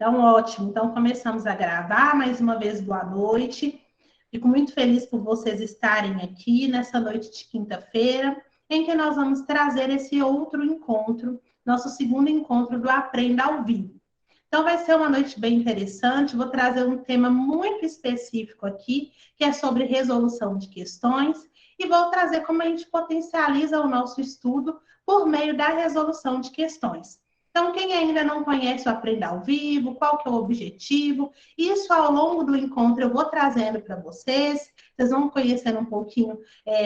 Então, ótimo. Então, começamos a gravar. Mais uma vez, boa noite. Fico muito feliz por vocês estarem aqui nessa noite de quinta-feira, em que nós vamos trazer esse outro encontro, nosso segundo encontro do Aprenda ao Vivo. Então, vai ser uma noite bem interessante. Vou trazer um tema muito específico aqui, que é sobre resolução de questões, e vou trazer como a gente potencializa o nosso estudo por meio da resolução de questões. Então, quem ainda não conhece o Aprenda ao Vivo, qual que é o objetivo, isso ao longo do encontro eu vou trazendo para vocês. Vocês vão conhecendo um pouquinho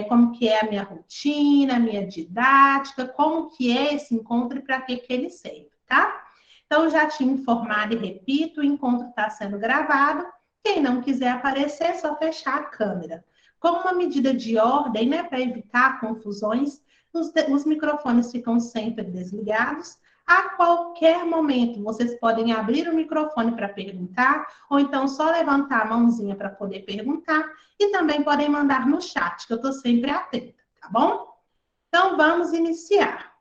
como que é a minha rotina, a minha didática, como que é esse encontro e para que ele serve, tá? Então, já te informado e repito, o encontro está sendo gravado. Quem não quiser aparecer, é só fechar a câmera. Como uma medida de ordem, né, para evitar confusões, os microfones ficam sempre desligados. A qualquer momento, vocês podem abrir o microfone para perguntar, ou então só levantar a mãozinha para poder perguntar, e também podem mandar no chat, que eu estou sempre atenta, tá bom? Então, vamos iniciar.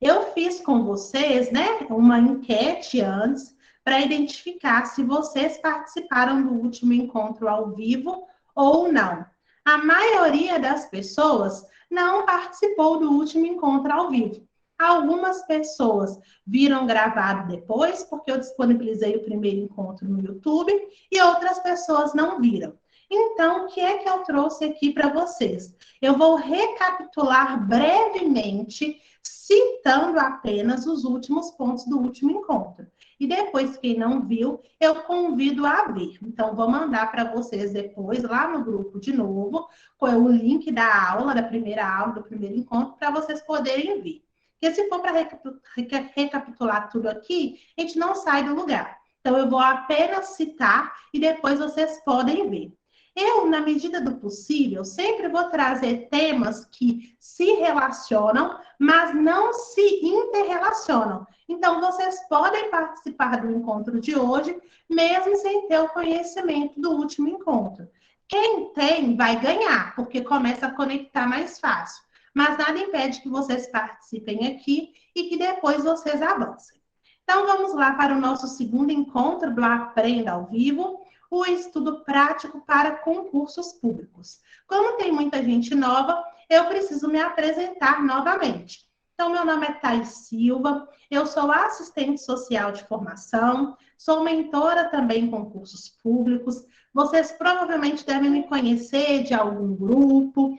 Eu fiz com vocês, né, uma enquete antes, para identificar se vocês participaram do último encontro ao vivo ou não. A maioria das pessoas não participou do último encontro ao vivo. Algumas pessoas viram gravado depois, porque eu disponibilizei o primeiro encontro no YouTube, e outras pessoas não viram. Então, o que é que eu trouxe aqui para vocês? Eu vou recapitular brevemente, citando apenas os últimos pontos do último encontro. E depois, quem não viu, eu convido a ver. Então, vou mandar para vocês depois, lá no grupo de novo, com o link da aula, da primeira aula, do primeiro encontro, para vocês poderem ver. Porque se for para recapitular tudo aqui, a gente não sai do lugar. Então, eu vou apenas citar e depois vocês podem ver. Eu, na medida do possível, sempre vou trazer temas que se relacionam, mas não se interrelacionam. Então, vocês podem participar do encontro de hoje, mesmo sem ter o conhecimento do último encontro. Quem tem, vai ganhar, porque começa a conectar mais fácil. Mas nada impede que vocês participem aqui e que depois vocês avancem. Então, vamos lá para o nosso segundo encontro do Aprenda ao Vivo, o estudo prático para concursos públicos. Como tem muita gente nova, eu preciso me apresentar novamente. Então, meu nome é Thais Silva, eu sou assistente social de formação, sou mentora também em concursos públicos. Vocês provavelmente devem me conhecer de algum grupo,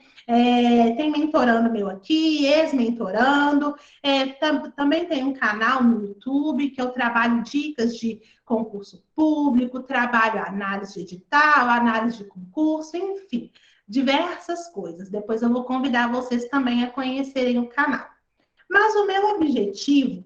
tem mentorando meu aqui, ex-mentorando, também tem um canal no YouTube que eu trabalho dicas de concurso público, trabalho análise de edital, análise de concurso, enfim, diversas coisas. Depois eu vou convidar vocês também a conhecerem o canal. Mas o meu objetivo,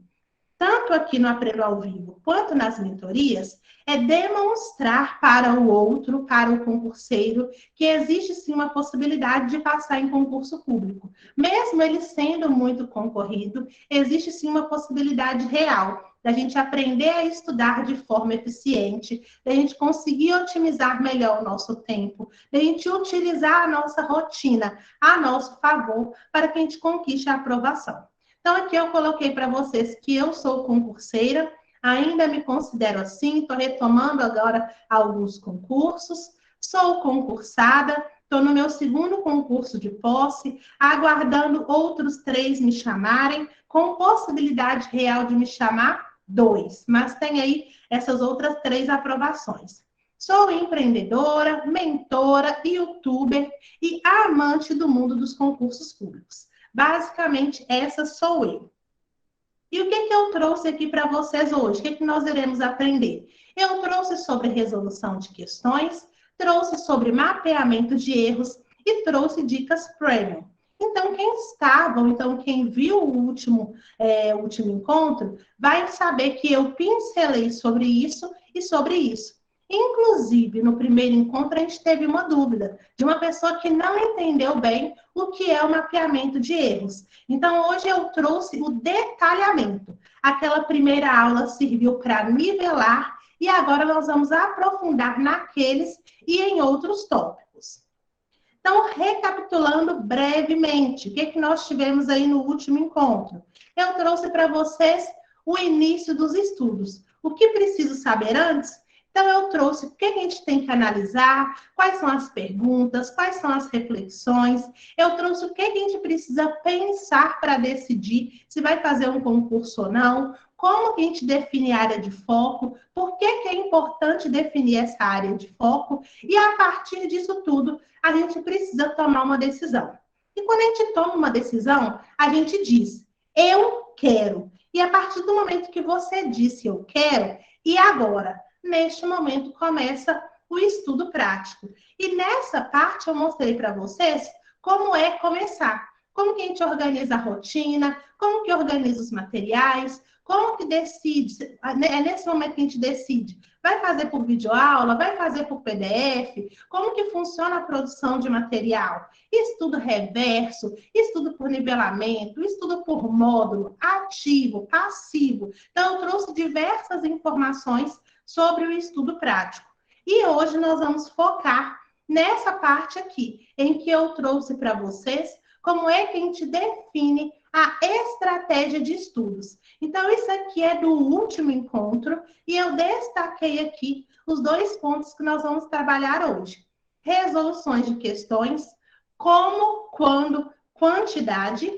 tanto aqui no Aprenda ao Vivo quanto nas mentorias, é demonstrar para o outro, para o concurseiro, que existe sim uma possibilidade de passar em concurso público. Mesmo ele sendo muito concorrido, existe sim uma possibilidade real da gente aprender a estudar de forma eficiente, da gente conseguir otimizar melhor o nosso tempo, da gente utilizar a nossa rotina a nosso favor para que a gente conquiste a aprovação. Então, aqui eu coloquei para vocês que eu sou concurseira, ainda me considero assim, estou retomando agora alguns concursos, sou concursada, estou no meu segundo concurso de posse, aguardando outros 3 me chamarem, com possibilidade real de me chamar 2, mas tem aí essas outras 3 aprovações. Sou empreendedora, mentora, youtuber e amante do mundo dos concursos públicos. Basicamente, essa sou eu. E o que eu trouxe aqui para vocês hoje? O que nós iremos aprender? Eu trouxe sobre resolução de questões, trouxe sobre mapeamento de erros e trouxe dicas premium. Então, quem viu o último encontro, vai saber que eu pincelei sobre isso e sobre isso. Inclusive, no primeiro encontro, a gente teve uma dúvida de uma pessoa que não entendeu bem o que é o mapeamento de erros. Então, hoje eu trouxe o detalhamento. Aquela primeira aula serviu para nivelar e agora nós vamos aprofundar naqueles e em outros tópicos. Então, recapitulando brevemente, o que nós tivemos aí no último encontro? Eu trouxe para vocês o início dos estudos. O que preciso saber antes? Então, eu trouxe o que a gente tem que analisar, quais são as perguntas, quais são as reflexões. Eu trouxe o que a gente precisa pensar para decidir se vai fazer um concurso ou não, como que a gente define a área de foco, por que é importante definir essa área de foco, e a partir disso tudo, a gente precisa tomar uma decisão. E quando a gente toma uma decisão, a gente diz, eu quero. E a partir do momento que você disse eu quero, e agora? Neste momento começa o estudo prático. E nessa parte eu mostrei para vocês como é começar. Como que a gente organiza a rotina, como que organiza os materiais, como que decide, é nesse momento que a gente decide, vai fazer por videoaula, vai fazer por PDF, como que funciona a produção de material, estudo reverso, estudo por nivelamento, estudo por módulo, ativo, passivo. Então, eu trouxe diversas informações sobre o estudo prático. E hoje nós vamos focar nessa parte aqui, em que eu trouxe para vocês como é que a gente define a estratégia de estudos. Então, isso aqui é do último encontro e eu destaquei aqui os 2 pontos que nós vamos trabalhar hoje. Resoluções de questões, como, quando, quantidade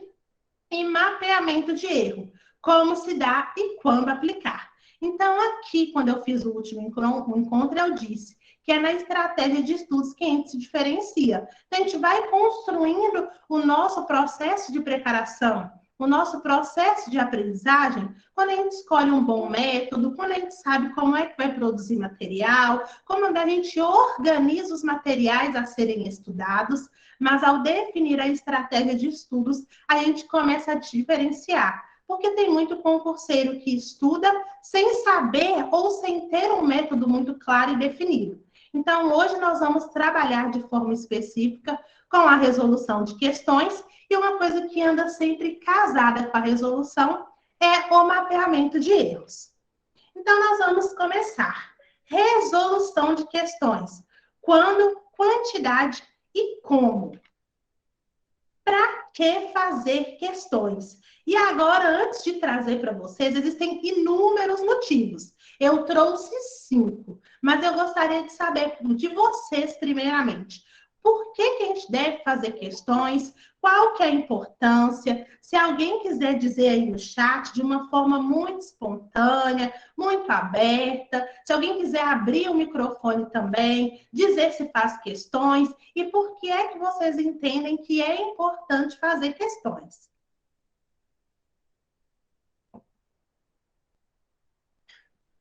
e mapeamento de erro, como se dá e quando aplicar. Então, aqui, quando eu fiz o último encontro, eu disse que é na estratégia de estudos que a gente se diferencia. Então, a gente vai construindo o nosso processo de preparação, o nosso processo de aprendizagem, quando a gente escolhe um bom método, quando a gente sabe como é que vai produzir material, como a gente organiza os materiais a serem estudados, mas ao definir a estratégia de estudos, a gente começa a diferenciar. Porque tem muito concurseiro que estuda sem saber ou sem ter um método muito claro e definido. Então, hoje nós vamos trabalhar de forma específica com a resolução de questões e uma coisa que anda sempre casada com a resolução é o mapeamento de erros. Então, nós vamos começar. Resolução de questões. Quando, quantidade e como. Para que fazer questões? E agora, antes de trazer para vocês, existem inúmeros motivos. Eu trouxe 5, mas eu gostaria de saber de vocês, primeiramente. Por que a gente deve fazer questões? Qual que é a importância? Se alguém quiser dizer aí no chat de uma forma muito espontânea, muito aberta, se alguém quiser abrir o microfone também, dizer se faz questões e por que é que vocês entendem que é importante fazer questões.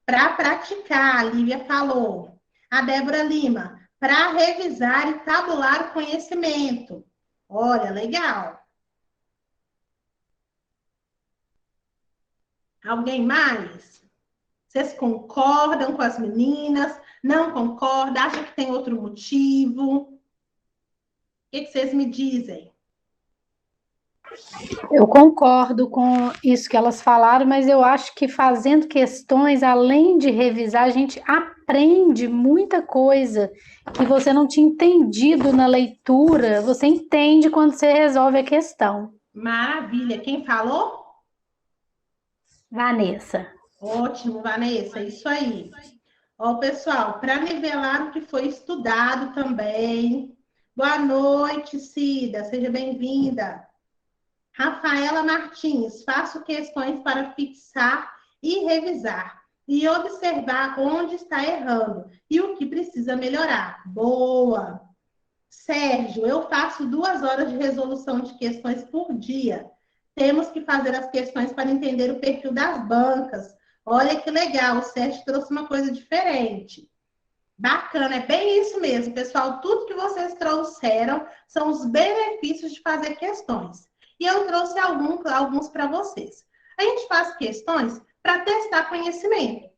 Para praticar, a Lívia falou. A Débora Lima, para revisar e tabular o conhecimento. Olha, legal. Alguém mais? Vocês concordam com as meninas? Não concordam? Acham que tem outro motivo? O que vocês me dizem? Eu concordo com isso que elas falaram, mas eu acho que fazendo questões, além de revisar, a gente aprende muita coisa que você não tinha entendido na leitura, você entende quando você resolve a questão. Maravilha. Quem falou? Vanessa. Ótimo, Vanessa, isso aí. Ó, pessoal, para nivelar o que foi estudado também. Boa noite, Cida, seja bem-vinda. Rafaela Martins, faço questões para fixar e revisar e observar onde está errando e o que precisa melhorar. Boa! Sérgio, eu faço 2 horas de resolução de questões por dia. Temos que fazer as questões para entender o perfil das bancas. Olha que legal, o Sérgio trouxe uma coisa diferente. Bacana, é bem isso mesmo, pessoal. Tudo que vocês trouxeram são os benefícios de fazer questões. E eu trouxe alguns para vocês. A gente faz questões para testar conhecimento.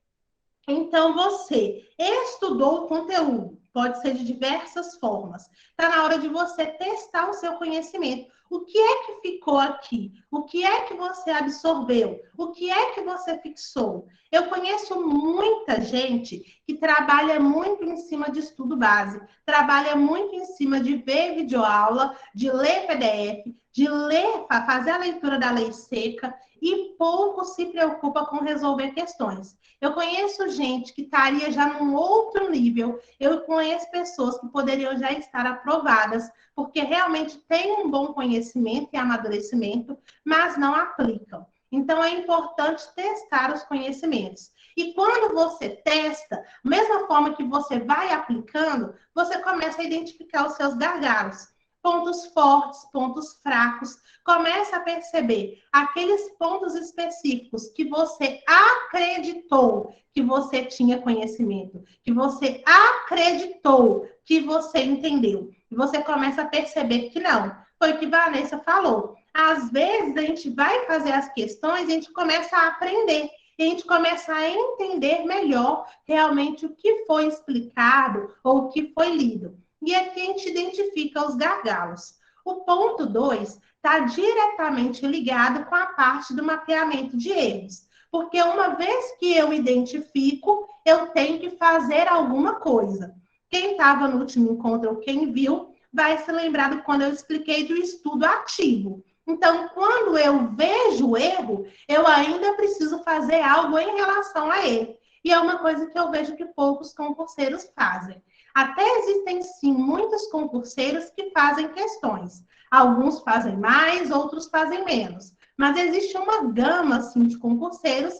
Então, você estudou o conteúdo, pode ser de diversas formas. Está na hora de você testar o seu conhecimento. O que é que ficou aqui? O que é que você absorveu? O que é que você fixou? Eu conheço muita gente que trabalha muito em cima de estudo base, trabalha muito em cima de ver videoaula, de ler PDF, de ler, fazer a leitura da lei seca e pouco se preocupa com resolver questões. Eu conheço gente que estaria já num outro nível, eu conheço pessoas que poderiam já estar aprovadas, porque realmente têm um bom conhecimento e amadurecimento, mas não aplicam. Então, é importante testar os conhecimentos. E quando você testa, mesma forma que você vai aplicando, você começa a identificar os seus gargalos, pontos fortes, pontos fracos, começa a perceber aqueles pontos específicos que você acreditou que você tinha conhecimento, que você acreditou que você entendeu. E você começa a perceber que não. Foi o que Vanessa falou. Às vezes a gente vai fazer as questões, a gente começa a aprender. E a gente começa a entender melhor realmente o que foi explicado ou o que foi lido. E aqui a gente identifica os gargalos. O ponto 2 está diretamente ligado com a parte do mapeamento de erros. Porque uma vez que eu identifico, eu tenho que fazer alguma coisa. Quem estava no último encontro ou quem viu, vai se lembrar de quando eu expliquei do estudo ativo. Então, quando eu vejo o erro, eu ainda preciso fazer algo em relação a ele. E é uma coisa que eu vejo que poucos concurseiros fazem. Até existem, sim, muitos concurseiros que fazem questões. Alguns fazem mais, outros fazem menos. Mas existe uma gama, assim, de concurseiros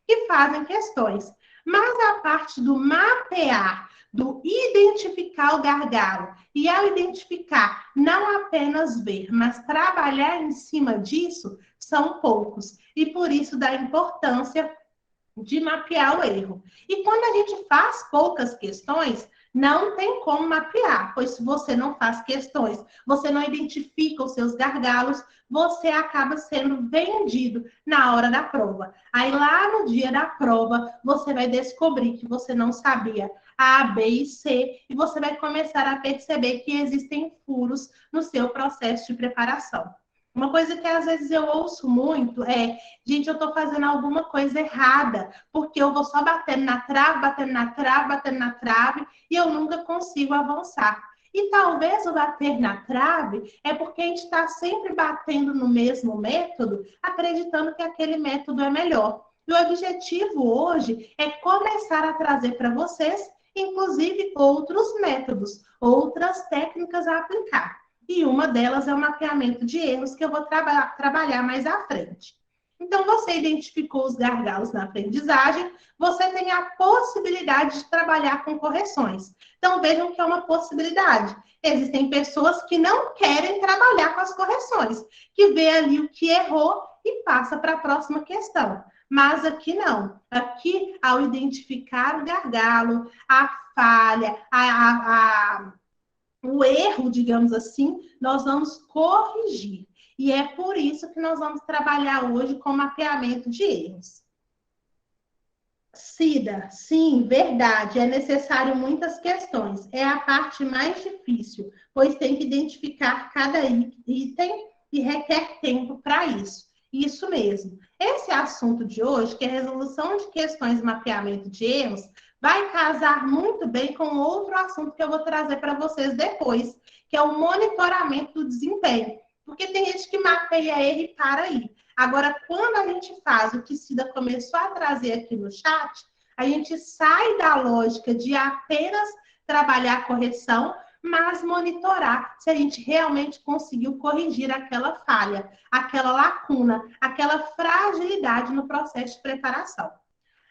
que fazem questões. Mas a parte do mapear, do identificar o gargalo, e ao identificar, não apenas ver, mas trabalhar em cima disso, são poucos. E por isso da importância de mapear o erro. E quando a gente faz poucas questões, não tem como mapear, pois se você não faz questões, você não identifica os seus gargalos, você acaba sendo vendido na hora da prova. Aí lá no dia da prova, você vai descobrir que você não sabia A, B e C, e você vai começar a perceber que existem furos no seu processo de preparação. Uma coisa que às vezes eu ouço muito é: gente, eu estou fazendo alguma coisa errada, porque eu vou só batendo na trave, batendo na trave, batendo na trave, e eu nunca consigo avançar. E talvez o bater na trave é porque a gente está sempre batendo no mesmo método, acreditando que aquele método é melhor. E o objetivo hoje é começar a trazer para vocês, inclusive, outros métodos, outras técnicas a aplicar. E uma delas é o mapeamento de erros, que eu vou trabalhar mais à frente. Então, você identificou os gargalos na aprendizagem, você tem a possibilidade de trabalhar com correções. Então, vejam que é uma possibilidade. Existem pessoas que não querem trabalhar com as correções, que vê ali o que errou e passa para a próxima questão. Mas aqui não. Aqui, ao identificar o gargalo, a falha, o erro, digamos assim, nós vamos corrigir. E é por isso que nós vamos trabalhar hoje com mapeamento de erros. Cida, sim, verdade, é necessário muitas questões. É a parte mais difícil, pois tem que identificar cada item e requer tempo para isso. Isso mesmo. Esse assunto de hoje, que é resolução de questões e mapeamento de erros, vai casar muito bem com outro assunto que eu vou trazer para vocês depois, que é o monitoramento do desempenho. Porque tem gente que mapeia erro e para aí. Agora, quando a gente faz o que Cida começou a trazer aqui no chat, a gente sai da lógica de apenas trabalhar a correção, mas monitorar se a gente realmente conseguiu corrigir aquela falha, aquela lacuna, aquela fragilidade no processo de preparação.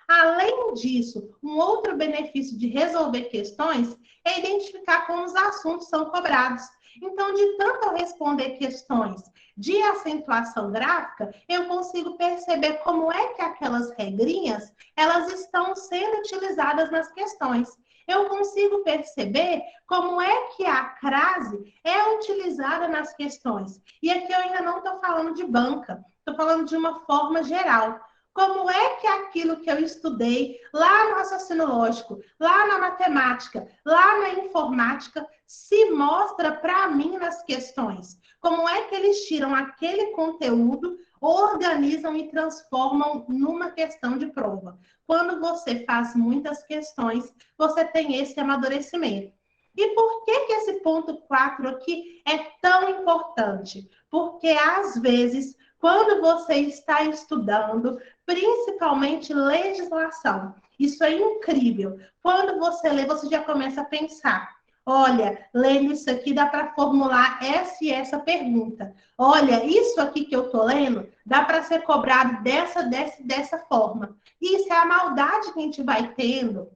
Além disso, um outro benefício de resolver questões é identificar como os assuntos são cobrados. Então, de tanto eu responder questões de acentuação gráfica, eu consigo perceber como é que aquelas regrinhas, elas estão sendo utilizadas nas questões. Eu consigo perceber como é que a crase é utilizada nas questões. E aqui eu ainda não estou falando de banca, estou falando de uma forma geral. Como é que aquilo que eu estudei lá no raciocínio lógico, lá na matemática, lá na informática, se mostra para mim nas questões? Como é que eles tiram aquele conteúdo, organizam e transformam numa questão de prova? Quando você faz muitas questões, você tem esse amadurecimento. E por que esse ponto 4 aqui é tão importante? Porque, às vezes, quando você está estudando, principalmente legislação, isso é incrível. Quando você lê, você já começa a pensar. Olha, lendo isso aqui dá para formular essa e essa pergunta. Olha, isso aqui que eu estou lendo dá para ser cobrado dessa forma. Isso é a maldade que a gente vai tendo.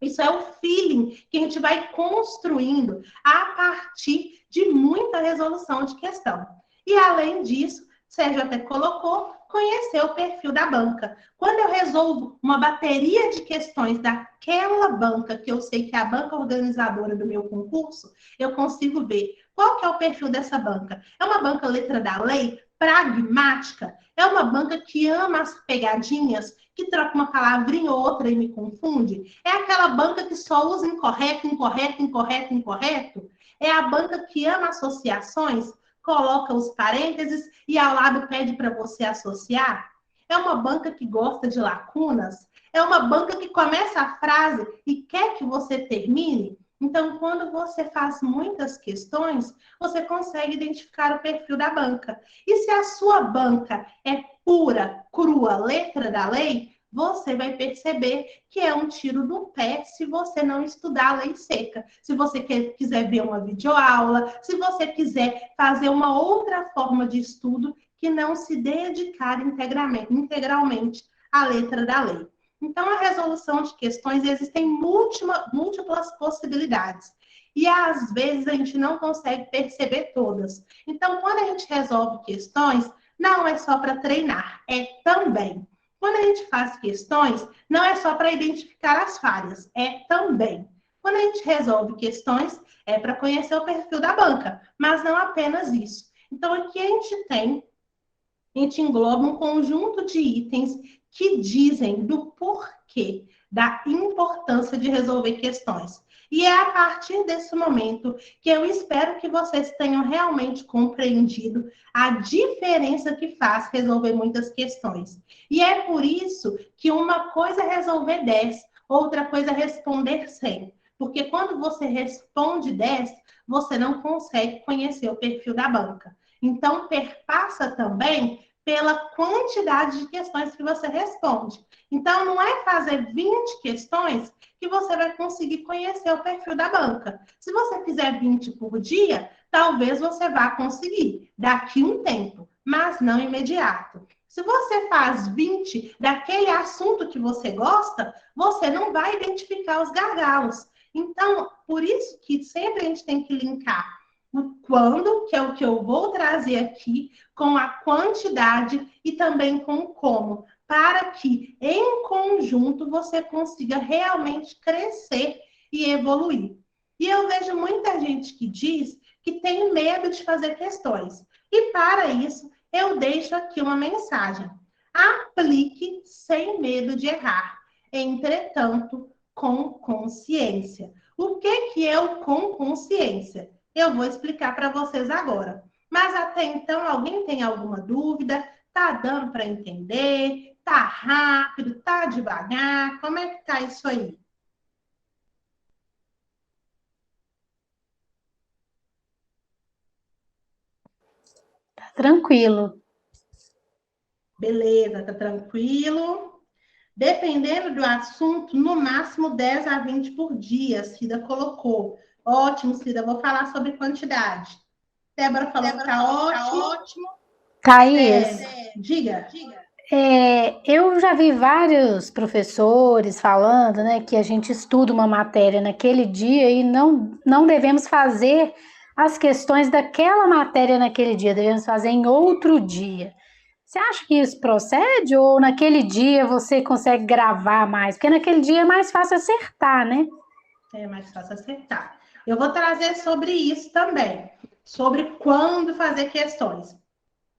Isso é o feeling que a gente vai construindo a partir de muita resolução de questão. E além disso, Sérgio até colocou, conhecer o perfil da banca. Quando eu resolvo uma bateria de questões daquela banca, que eu sei que é a banca organizadora do meu concurso, eu consigo ver qual que é o perfil dessa banca. É uma banca letra da lei, pragmática? É uma banca que ama as pegadinhas, que troca uma palavrinha ou outra e me confunde? É aquela banca que só usa incorreto, incorreto, incorreto, incorreto? É a banca que ama associações, coloca os parênteses e ao lado pede para você associar? É uma banca que gosta de lacunas? É uma banca que começa a frase e quer que você termine? Então, quando você faz muitas questões, você consegue identificar o perfil da banca. E se a sua banca é pura, crua, letra da lei, você vai perceber que é um tiro do pé se você não estudar a lei seca. Se você quiser ver uma videoaula, se você quiser fazer uma outra forma de estudo que não se dedicar integralmente à letra da lei. Então, a resolução de questões, existem múltiplas possibilidades. E, às vezes, a gente não consegue perceber todas. Então, quando a gente resolve questões, não é só para treinar, é também. Quando a gente faz questões, não é só para identificar as falhas, é também. Quando a gente resolve questões, é para conhecer o perfil da banca, mas não apenas isso. Então, aqui a gente engloba um conjunto de itens que dizem do porquê, da importância de resolver questões. E é a partir desse momento que eu espero que vocês tenham realmente compreendido a diferença que faz resolver muitas questões. E é por isso que uma coisa é resolver 10, outra coisa é responder 100. Porque quando você responde 10, você não consegue conhecer o perfil da banca. Então, perpassa também pela quantidade de questões que você responde. Então, não é fazer 20 questões que você vai conseguir conhecer o perfil da banca. Se você fizer 20 por dia, talvez você vá conseguir daqui um tempo, mas não imediato. Se você faz 20 daquele assunto que você gosta, você não vai identificar os gargalos. Então, por isso que sempre a gente tem que linkar o quando, que é o que eu vou trazer aqui, com a quantidade e também com o como, para que, em conjunto, você consiga realmente crescer e evoluir. E eu vejo muita gente que diz que tem medo de fazer questões. E para isso, eu deixo aqui uma mensagem. Aplique sem medo de errar. Entretanto, com consciência. O que é o com consciência? Eu vou explicar para vocês agora. Mas até então, alguém tem alguma dúvida? Tá dando para entender? Tá rápido? Tá devagar? Como é que tá isso aí? Tá tranquilo. Beleza, tá tranquilo? Dependendo do assunto, no máximo 10 a 20 por dia, Cida colocou. Ótimo, Cida, vou falar sobre quantidade. Débora falou que tá ótimo. Thaís, Diga. eu já vi vários professores falando, né, que a gente estuda uma matéria naquele dia e não devemos fazer as questões daquela matéria naquele dia, devemos fazer em outro dia. Você acha que isso procede ou naquele dia você consegue gravar mais? Porque naquele dia é mais fácil acertar, né? É mais fácil acertar. Eu vou trazer sobre isso também, sobre quando fazer questões.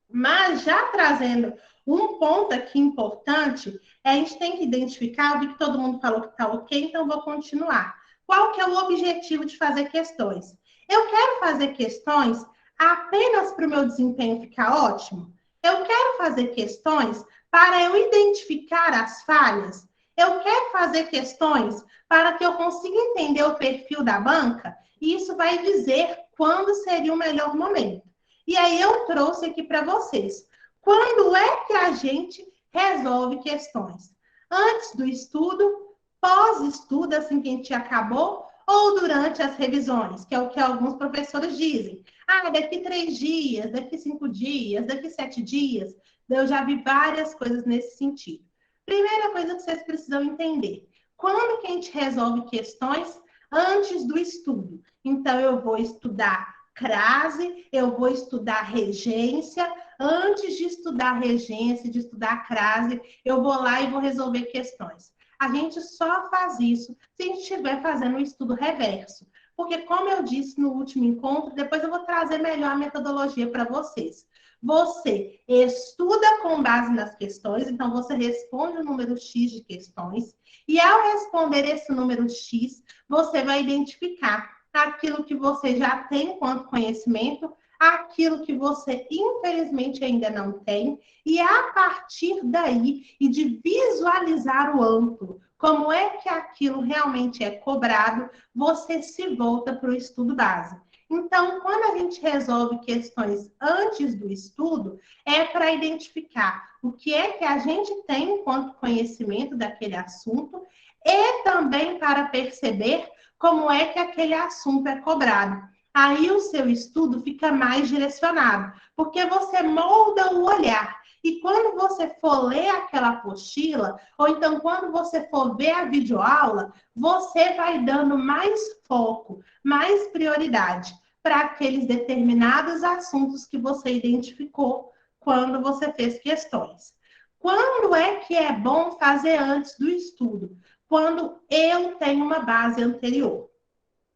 Mas já trazendo um ponto aqui importante, a gente tem que identificar, eu vi que todo mundo falou que está ok, então vou continuar. Qual que é o objetivo de fazer questões? Eu quero fazer questões apenas para o meu desempenho ficar ótimo? Eu quero fazer questões para eu identificar as falhas? Eu quero fazer questões para que eu consiga entender o perfil da banca, e isso vai dizer quando seria o melhor momento. E aí eu trouxe aqui para vocês. Quando é que a gente resolve questões? Antes do estudo, pós-estudo, assim que a gente acabou, ou durante as revisões, que é o que alguns professores dizem. Ah, daqui 3 dias, daqui 5 dias, daqui 7 dias. Eu já vi várias coisas nesse sentido. Primeira coisa que vocês precisam entender. Quando que a gente resolve questões? Antes do estudo. Então, eu vou estudar crase, eu vou estudar regência. Antes de estudar regência, de estudar crase, eu vou lá e vou resolver questões. A gente só faz isso se a gente estiver fazendo um estudo reverso. Porque, como eu disse no último encontro, depois eu vou trazer melhor a metodologia para vocês. Você estuda com base nas questões, então você responde o número X de questões, e ao responder esse número X, você vai identificar aquilo que você já tem enquanto conhecimento, aquilo que você infelizmente ainda não tem, e a partir daí, e de visualizar o amplo, como é que aquilo realmente é cobrado, você se volta para o estudo base. Então, quando a gente resolve questões antes do estudo, é para identificar o que é que a gente tem enquanto conhecimento daquele assunto e também para perceber como é que aquele assunto é cobrado. Aí o seu estudo fica mais direcionado, porque você molda o olhar. E quando você for ler aquela apostila, ou então quando você for ver a videoaula, você vai dando mais foco, mais prioridade para aqueles determinados assuntos que você identificou quando você fez questões. Quando é que é bom fazer antes do estudo? Quando eu tenho uma base anterior.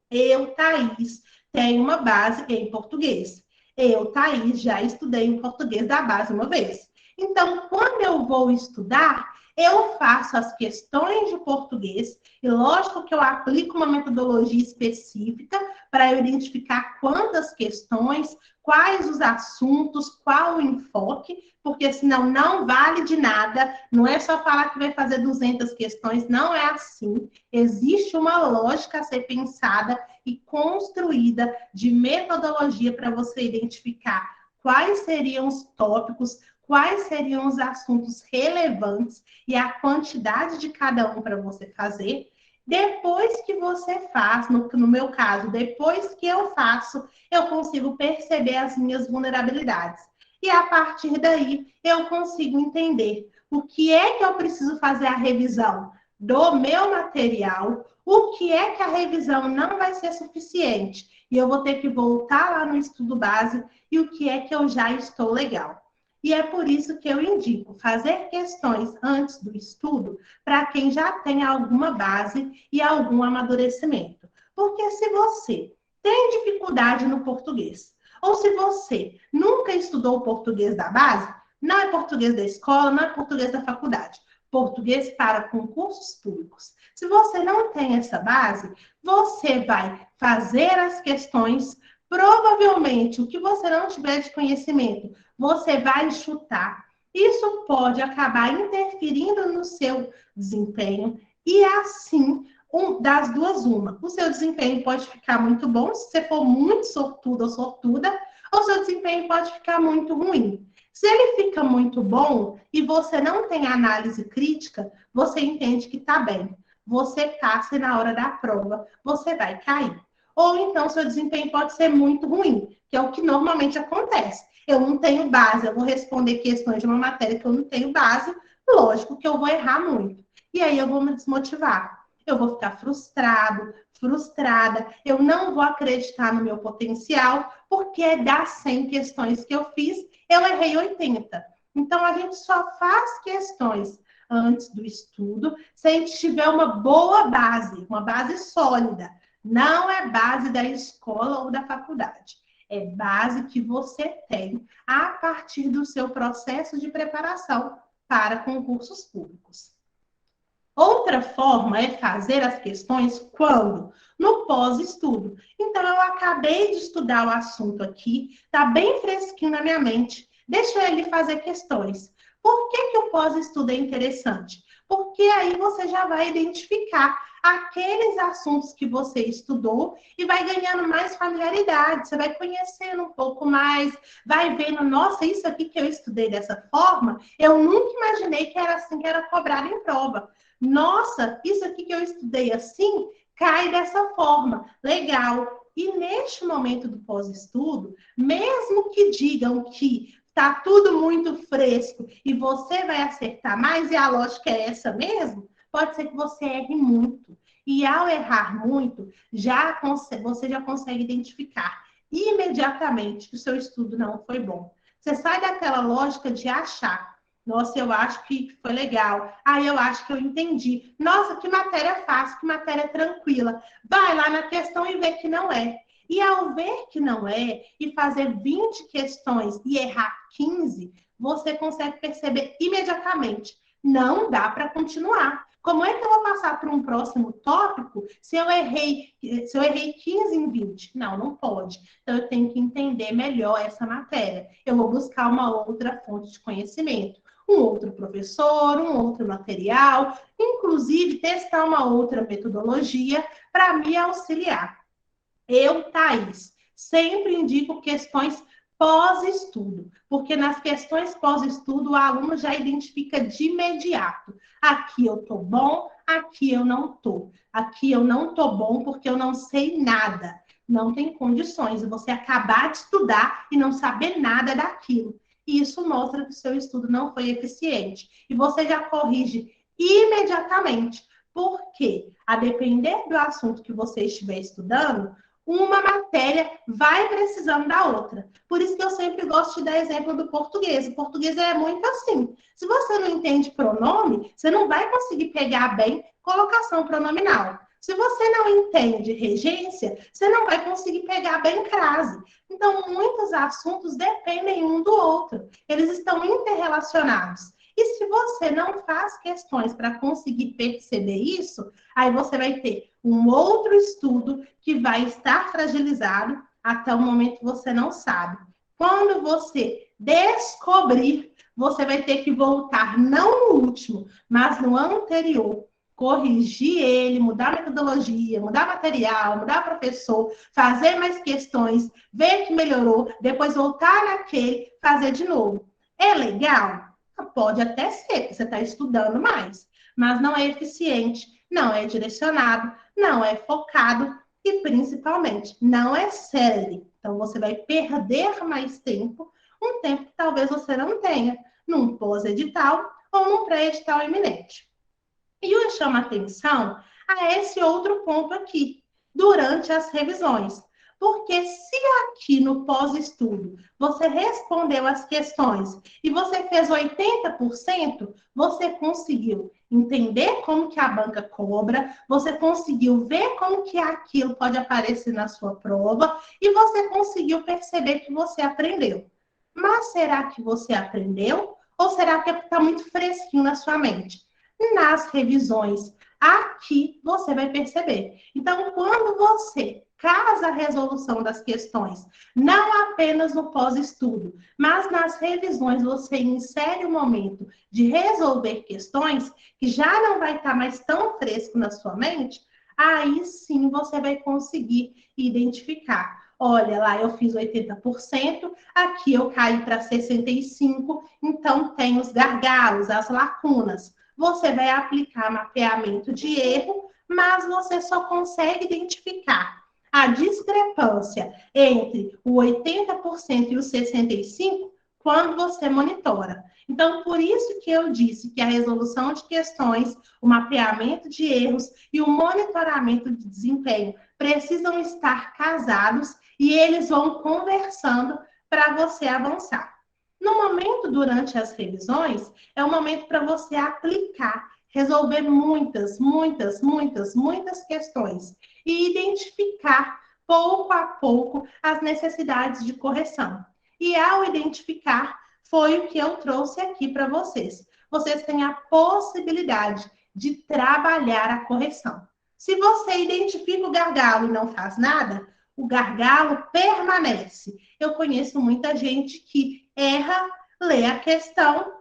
Eu, Thaís, tenho uma base em português. Eu, Thaís, já estudei em português da base uma vez. Então, quando eu vou estudar, eu faço as questões de português, e lógico que eu aplico uma metodologia específica para eu identificar quantas questões, quais os assuntos, qual o enfoque, porque senão não vale de nada, não é só falar que vai fazer 200 questões, não é assim. Existe uma lógica a ser pensada e construída de metodologia para você identificar quais seriam os tópicos, quais seriam os assuntos relevantes e a quantidade de cada um para você fazer. Depois que você faz, no meu caso, depois que eu faço, eu consigo perceber as minhas vulnerabilidades. E a partir daí, eu consigo entender o que é que eu preciso fazer a revisão do meu material, o que é que a revisão não vai ser suficiente. E eu vou ter que voltar lá no estudo base e o que é que eu já estou legal. E é por isso que eu indico fazer questões antes do estudo para quem já tem alguma base e algum amadurecimento. Porque se você tem dificuldade no português, ou se você nunca estudou o português da base, não é português da escola, não é português da faculdade, português para concursos públicos. Se você não tem essa base, você vai fazer as questões, provavelmente o que você não tiver de conhecimento, você vai chutar. Isso pode acabar interferindo no seu desempenho e assim, das duas, uma. O seu desempenho pode ficar muito bom se você for muito sortudo ou sortuda, ou seu desempenho pode ficar muito ruim. Se ele fica muito bom e você não tem análise crítica, você entende que está bem. Você passa e na hora da prova você vai cair. Ou então seu desempenho pode ser muito ruim, que é o que normalmente acontece. Eu não tenho base, eu vou responder questões de uma matéria que eu não tenho base, lógico que eu vou errar muito. E aí eu vou me desmotivar. Eu vou ficar frustrado, frustrada, eu não vou acreditar no meu potencial, porque das 100 questões que eu fiz, eu errei 80. Então, a gente só faz questões antes do estudo se a gente tiver uma boa base, uma base sólida. Não é base da escola ou da faculdade. É base que você tem a partir do seu processo de preparação para concursos públicos. Outra forma é fazer as questões quando? No pós-estudo. Então, eu acabei de estudar o assunto aqui, está bem fresquinho na minha mente. Deixa ele fazer questões. Por que o pós-estudo é interessante? porque aí você já vai identificar aqueles assuntos que você estudou e vai ganhando mais familiaridade, você vai conhecendo um pouco mais, vai vendo, nossa, isso aqui que eu estudei dessa forma, eu nunca imaginei que era assim que era cobrado em prova. Nossa, isso aqui que eu estudei assim, cai dessa forma. Legal. E neste momento do pós-estudo, mesmo que digam que está tudo muito fresco e você vai acertar mais, e a lógica é essa mesmo, pode ser que você erre muito. E ao errar muito, você já consegue identificar imediatamente que o seu estudo não foi bom. Você sai daquela lógica de achar. Nossa, eu acho que foi legal. Ah, eu acho que eu entendi. Nossa, que matéria fácil, que matéria tranquila. Vai lá na questão e vê que não é. E ao ver que não é, e fazer 20 questões e errar 15, você consegue perceber imediatamente. Não dá para continuar. Como é que eu vou passar para um próximo tópico se eu errei 15 em 20? Não, não pode. Então, eu tenho que entender melhor essa matéria. Eu vou buscar uma outra fonte de conhecimento. Um outro professor, um outro material, inclusive testar uma outra metodologia para me auxiliar. Eu, Thaís, sempre indico questões pós-estudo, porque nas questões pós-estudo o aluno já identifica de imediato. Aqui eu tô bom, aqui eu não tô. Aqui eu não tô bom porque eu não sei nada. Não tem condições de você acabar de estudar e não saber nada daquilo. E isso mostra que o seu estudo não foi eficiente. E você já corrige imediatamente. Porque, a depender do assunto que você estiver estudando, uma matéria vai precisando da outra. Por isso que eu sempre gosto de dar exemplo do português. O português é muito assim. Se você não entende pronome, você não vai conseguir pegar bem colocação pronominal. Se você não entende regência, você não vai conseguir pegar bem crase. Então, muitos assuntos dependem um do outro. Eles estão interrelacionados. E se você não faz questões para conseguir perceber isso, aí você vai ter um outro estudo que vai estar fragilizado até o momento que você não sabe. Quando você descobrir, você vai ter que voltar não no último, mas no anterior, corrigir ele, mudar a metodologia, mudar material, mudar professor, fazer mais questões, ver que melhorou, depois voltar naquele, fazer de novo. É legal? Pode até ser, que você está estudando mais, mas não é eficiente, não é direcionado, não é focado e, principalmente, não é sério. Então, você vai perder mais tempo, um tempo que talvez você não tenha, num pós-edital ou num pré-edital iminente. E eu chamo a atenção a esse outro ponto aqui, durante as revisões. Porque se aqui no pós-estudo você respondeu as questões e você fez 80%, você conseguiu entender como que a banca cobra, você conseguiu ver como que aquilo pode aparecer na sua prova e você conseguiu perceber que você aprendeu. Mas será que você aprendeu? Ou será que está muito fresquinho na sua mente? Nas revisões, aqui você vai perceber. Então, quando você casa a resolução das questões, não apenas no pós-estudo, mas nas revisões você insere o momento de resolver questões que já não vai estar mais tão fresco na sua mente, aí sim você vai conseguir identificar. Olha lá, eu fiz 80%, aqui eu caí para 65%, então tem os gargalos, as lacunas. Você vai aplicar mapeamento de erro, mas você só consegue identificar a discrepância entre o 80% e o 65% quando você monitora. Então, por isso que eu disse que a resolução de questões, o mapeamento de erros e o monitoramento de desempenho precisam estar casados e eles vão conversando para você avançar. No momento durante as revisões, é o momento para você aplicar, resolver muitas questões e identificar pouco a pouco as necessidades de correção. E ao identificar, foi o que eu trouxe aqui para vocês. Vocês têm a possibilidade de trabalhar a correção. Se você identifica o gargalo e não faz nada, o gargalo permanece. Eu conheço muita gente que erra, lê a questão,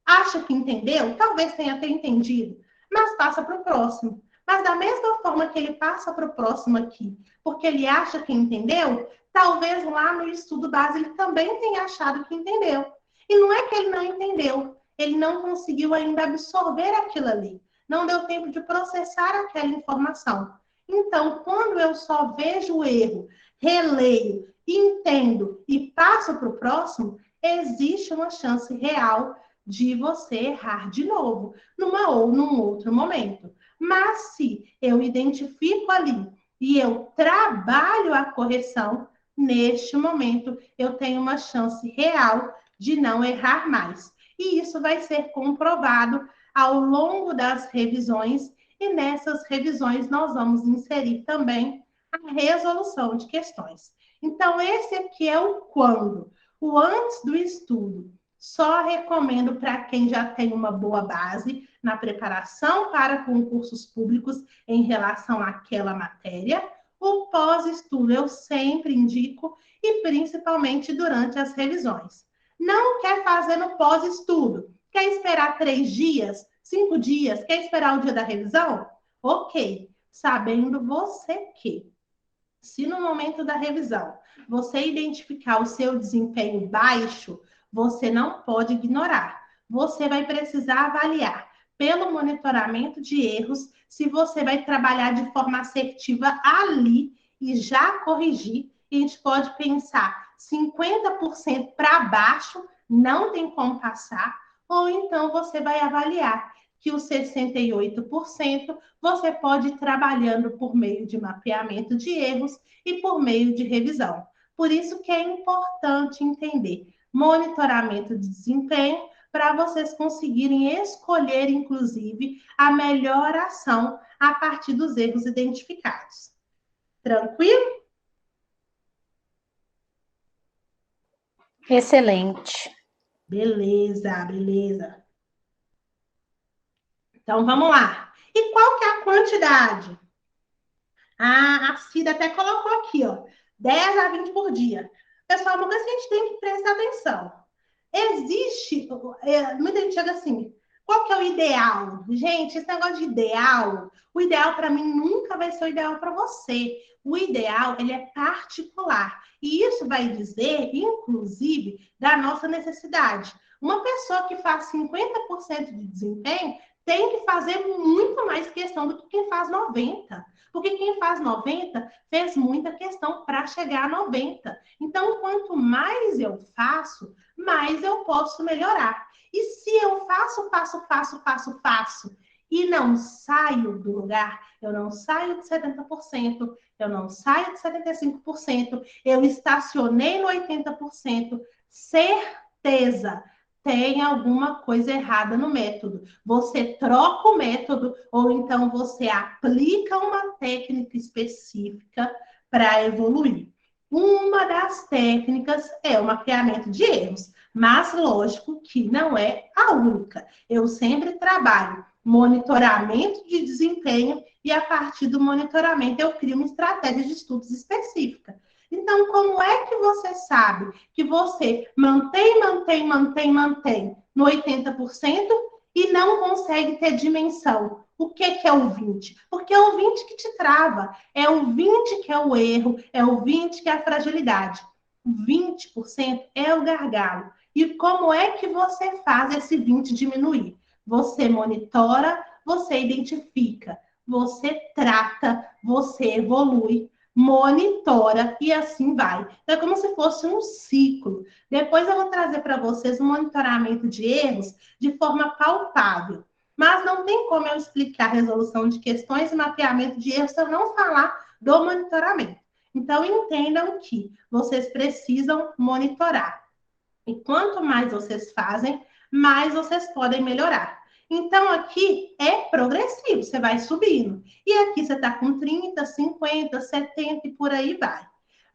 acha que entendeu, talvez tenha até entendido, mas passa para o próximo. Mas da mesma forma que ele passa para o próximo aqui, porque ele acha que entendeu, talvez lá no estudo base ele também tenha achado que entendeu. E não é que ele não entendeu, ele não conseguiu ainda absorver aquilo ali. Não deu tempo de processar aquela informação. Então, quando eu só vejo o erro, releio, entendo e passo para o próximo, existe uma chance real de você errar de novo, numa ou num outro momento. Mas se eu identifico ali e eu trabalho a correção, neste momento eu tenho uma chance real de não errar mais. E isso vai ser comprovado ao longo das revisões, e nessas revisões nós vamos inserir também a resolução de questões. Então, esse aqui é o quando. O antes do estudo, só recomendo para quem já tem uma boa base na preparação para concursos públicos em relação àquela matéria. O pós-estudo eu sempre indico, e principalmente durante as revisões. Não quer fazer no pós-estudo? Quer esperar 3 dias, 5 dias? Quer esperar o dia da revisão? Ok, sabendo você que, se no momento da revisão você identificar o seu desempenho baixo, você não pode ignorar. Você vai precisar avaliar pelo monitoramento de erros se você vai trabalhar de forma assertiva ali e já corrigir. E a gente pode pensar 50% para baixo, não tem como passar, ou então você vai avaliar que os 68% você pode ir trabalhando por meio de mapeamento de erros e por meio de revisão. Por isso que é importante entender monitoramento de desempenho para vocês conseguirem escolher, inclusive, a melhor ação a partir dos erros identificados. Tranquilo? Excelente. Beleza, beleza. Então, vamos lá. E qual que é a quantidade? A Cida até colocou aqui, ó, 10 a 20 por dia. Pessoal, uma coisa que a gente tem que prestar atenção. Existe, muita gente chega assim, qual que é o ideal? Gente, esse negócio de ideal, o ideal para mim nunca vai ser o ideal para você. O ideal, ele é particular. E isso vai dizer, inclusive, da nossa necessidade. Uma pessoa que faz 50% de desempenho tem que fazer muito mais questão do que quem faz 90%. Porque quem faz 90 fez muita questão para chegar a 90. Então, quanto mais eu faço, mais eu posso melhorar. E se eu faço e não saio do lugar, eu não saio de 70%, eu não saio de 75%, eu estacionei no 80%, certeza, tem alguma coisa errada no método. Você troca o método ou então você aplica uma técnica específica para evoluir. Uma das técnicas é o mapeamento de erros, mas lógico que não é a única. Eu sempre trabalho monitoramento de desempenho e a partir do monitoramento eu crio uma estratégia de estudos específica. Então, como é que você sabe que você mantém no 80% e não consegue ter dimensão? O que é o 20%? Porque é o 20% que te trava, é o 20% que é o erro, é o 20% que é a fragilidade. O 20% é o gargalo. E como é que você faz esse 20% diminuir? Você monitora, você identifica, você trata, você evolui, monitora e assim vai. Então, é como se fosse um ciclo. Depois eu vou trazer para vocês um monitoramento de erros de forma palpável. Mas não tem como eu explicar resolução de questões e mapeamento de erros se eu não falar do monitoramento. Então, entendam que vocês precisam monitorar. E quanto mais vocês fazem, mais vocês podem melhorar. Então, aqui é progressivo, você vai subindo. E aqui você está com 30, 50, 70 e por aí vai.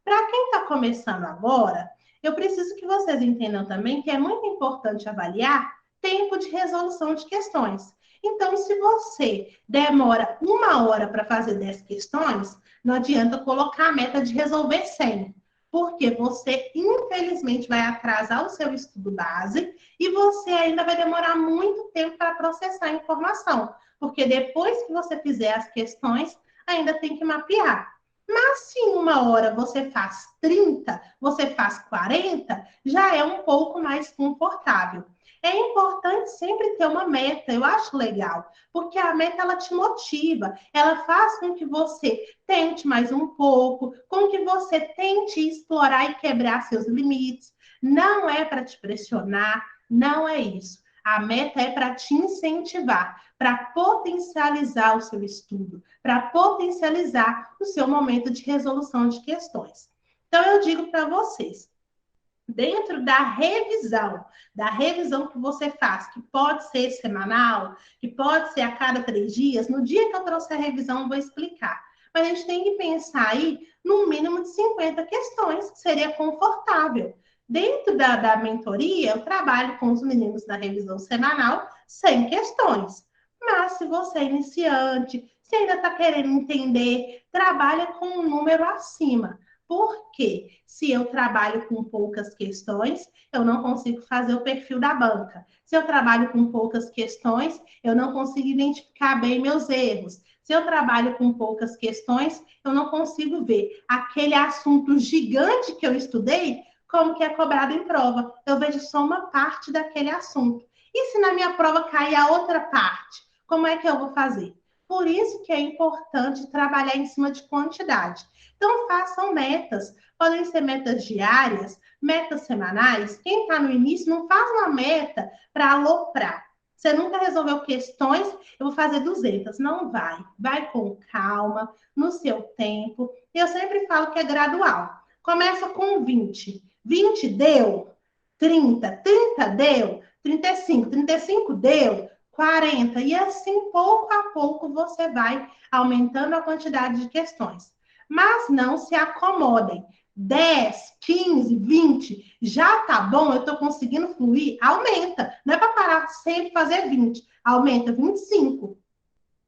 Para quem está começando agora, eu preciso que vocês entendam também que é muito importante avaliar tempo de resolução de questões. Então, se você demora 1 hora para fazer 10 questões, não adianta colocar a meta de resolver 100. porque você, infelizmente, vai atrasar o seu estudo base e você ainda vai demorar muito tempo para processar a informação, porque depois que você fizer as questões, ainda tem que mapear. Mas se em 1 hora você faz 30, você faz 40, já é um pouco mais confortável. É importante sempre ter uma meta, eu acho legal, porque a meta ela te motiva, ela faz com que você tente mais um pouco, com que você tente explorar e quebrar seus limites. Não é para te pressionar, não é isso. A meta é para te incentivar, para potencializar o seu estudo, para potencializar o seu momento de resolução de questões. Então, eu digo para vocês, dentro da revisão que você faz, que pode ser semanal, que pode ser a cada 3 dias, no dia que eu trouxer a revisão, eu vou explicar. Mas a gente tem que pensar aí no mínimo de 50 questões, que seria confortável. Dentro da mentoria, eu trabalho com os meninos na revisão semanal, 100 questões. Mas se você é iniciante, se ainda está querendo entender, trabalha com um número acima. Porque se eu trabalho com poucas questões, eu não consigo fazer o perfil da banca. Se eu trabalho com poucas questões, eu não consigo identificar bem meus erros. Se eu trabalho com poucas questões, eu não consigo ver aquele assunto gigante que eu estudei, como que é cobrado em prova. Eu vejo só uma parte daquele assunto. E se na minha prova cair a outra parte, como é que eu vou fazer? Por isso que é importante trabalhar em cima de quantidade. Então, façam metas. Podem ser metas diárias, metas semanais. Quem está no início não faz uma meta para aloprar. Você nunca resolveu questões, eu vou fazer 200. Não vai. Vai com calma, no seu tempo. Eu sempre falo que é gradual. Começa com 20. 20 deu? 30. 30 deu? 35. 35 deu? 40. E assim, pouco a pouco, você vai aumentando a quantidade de questões. Mas não se acomodem. 10, 15, 20, já tá bom, eu tô conseguindo fluir, aumenta. Não é para parar sempre fazer 20, aumenta 25.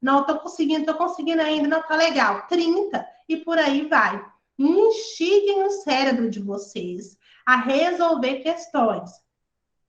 Não, tô conseguindo ainda, não tá legal. 30 e por aí vai. Instiguem o cérebro de vocês a resolver questões.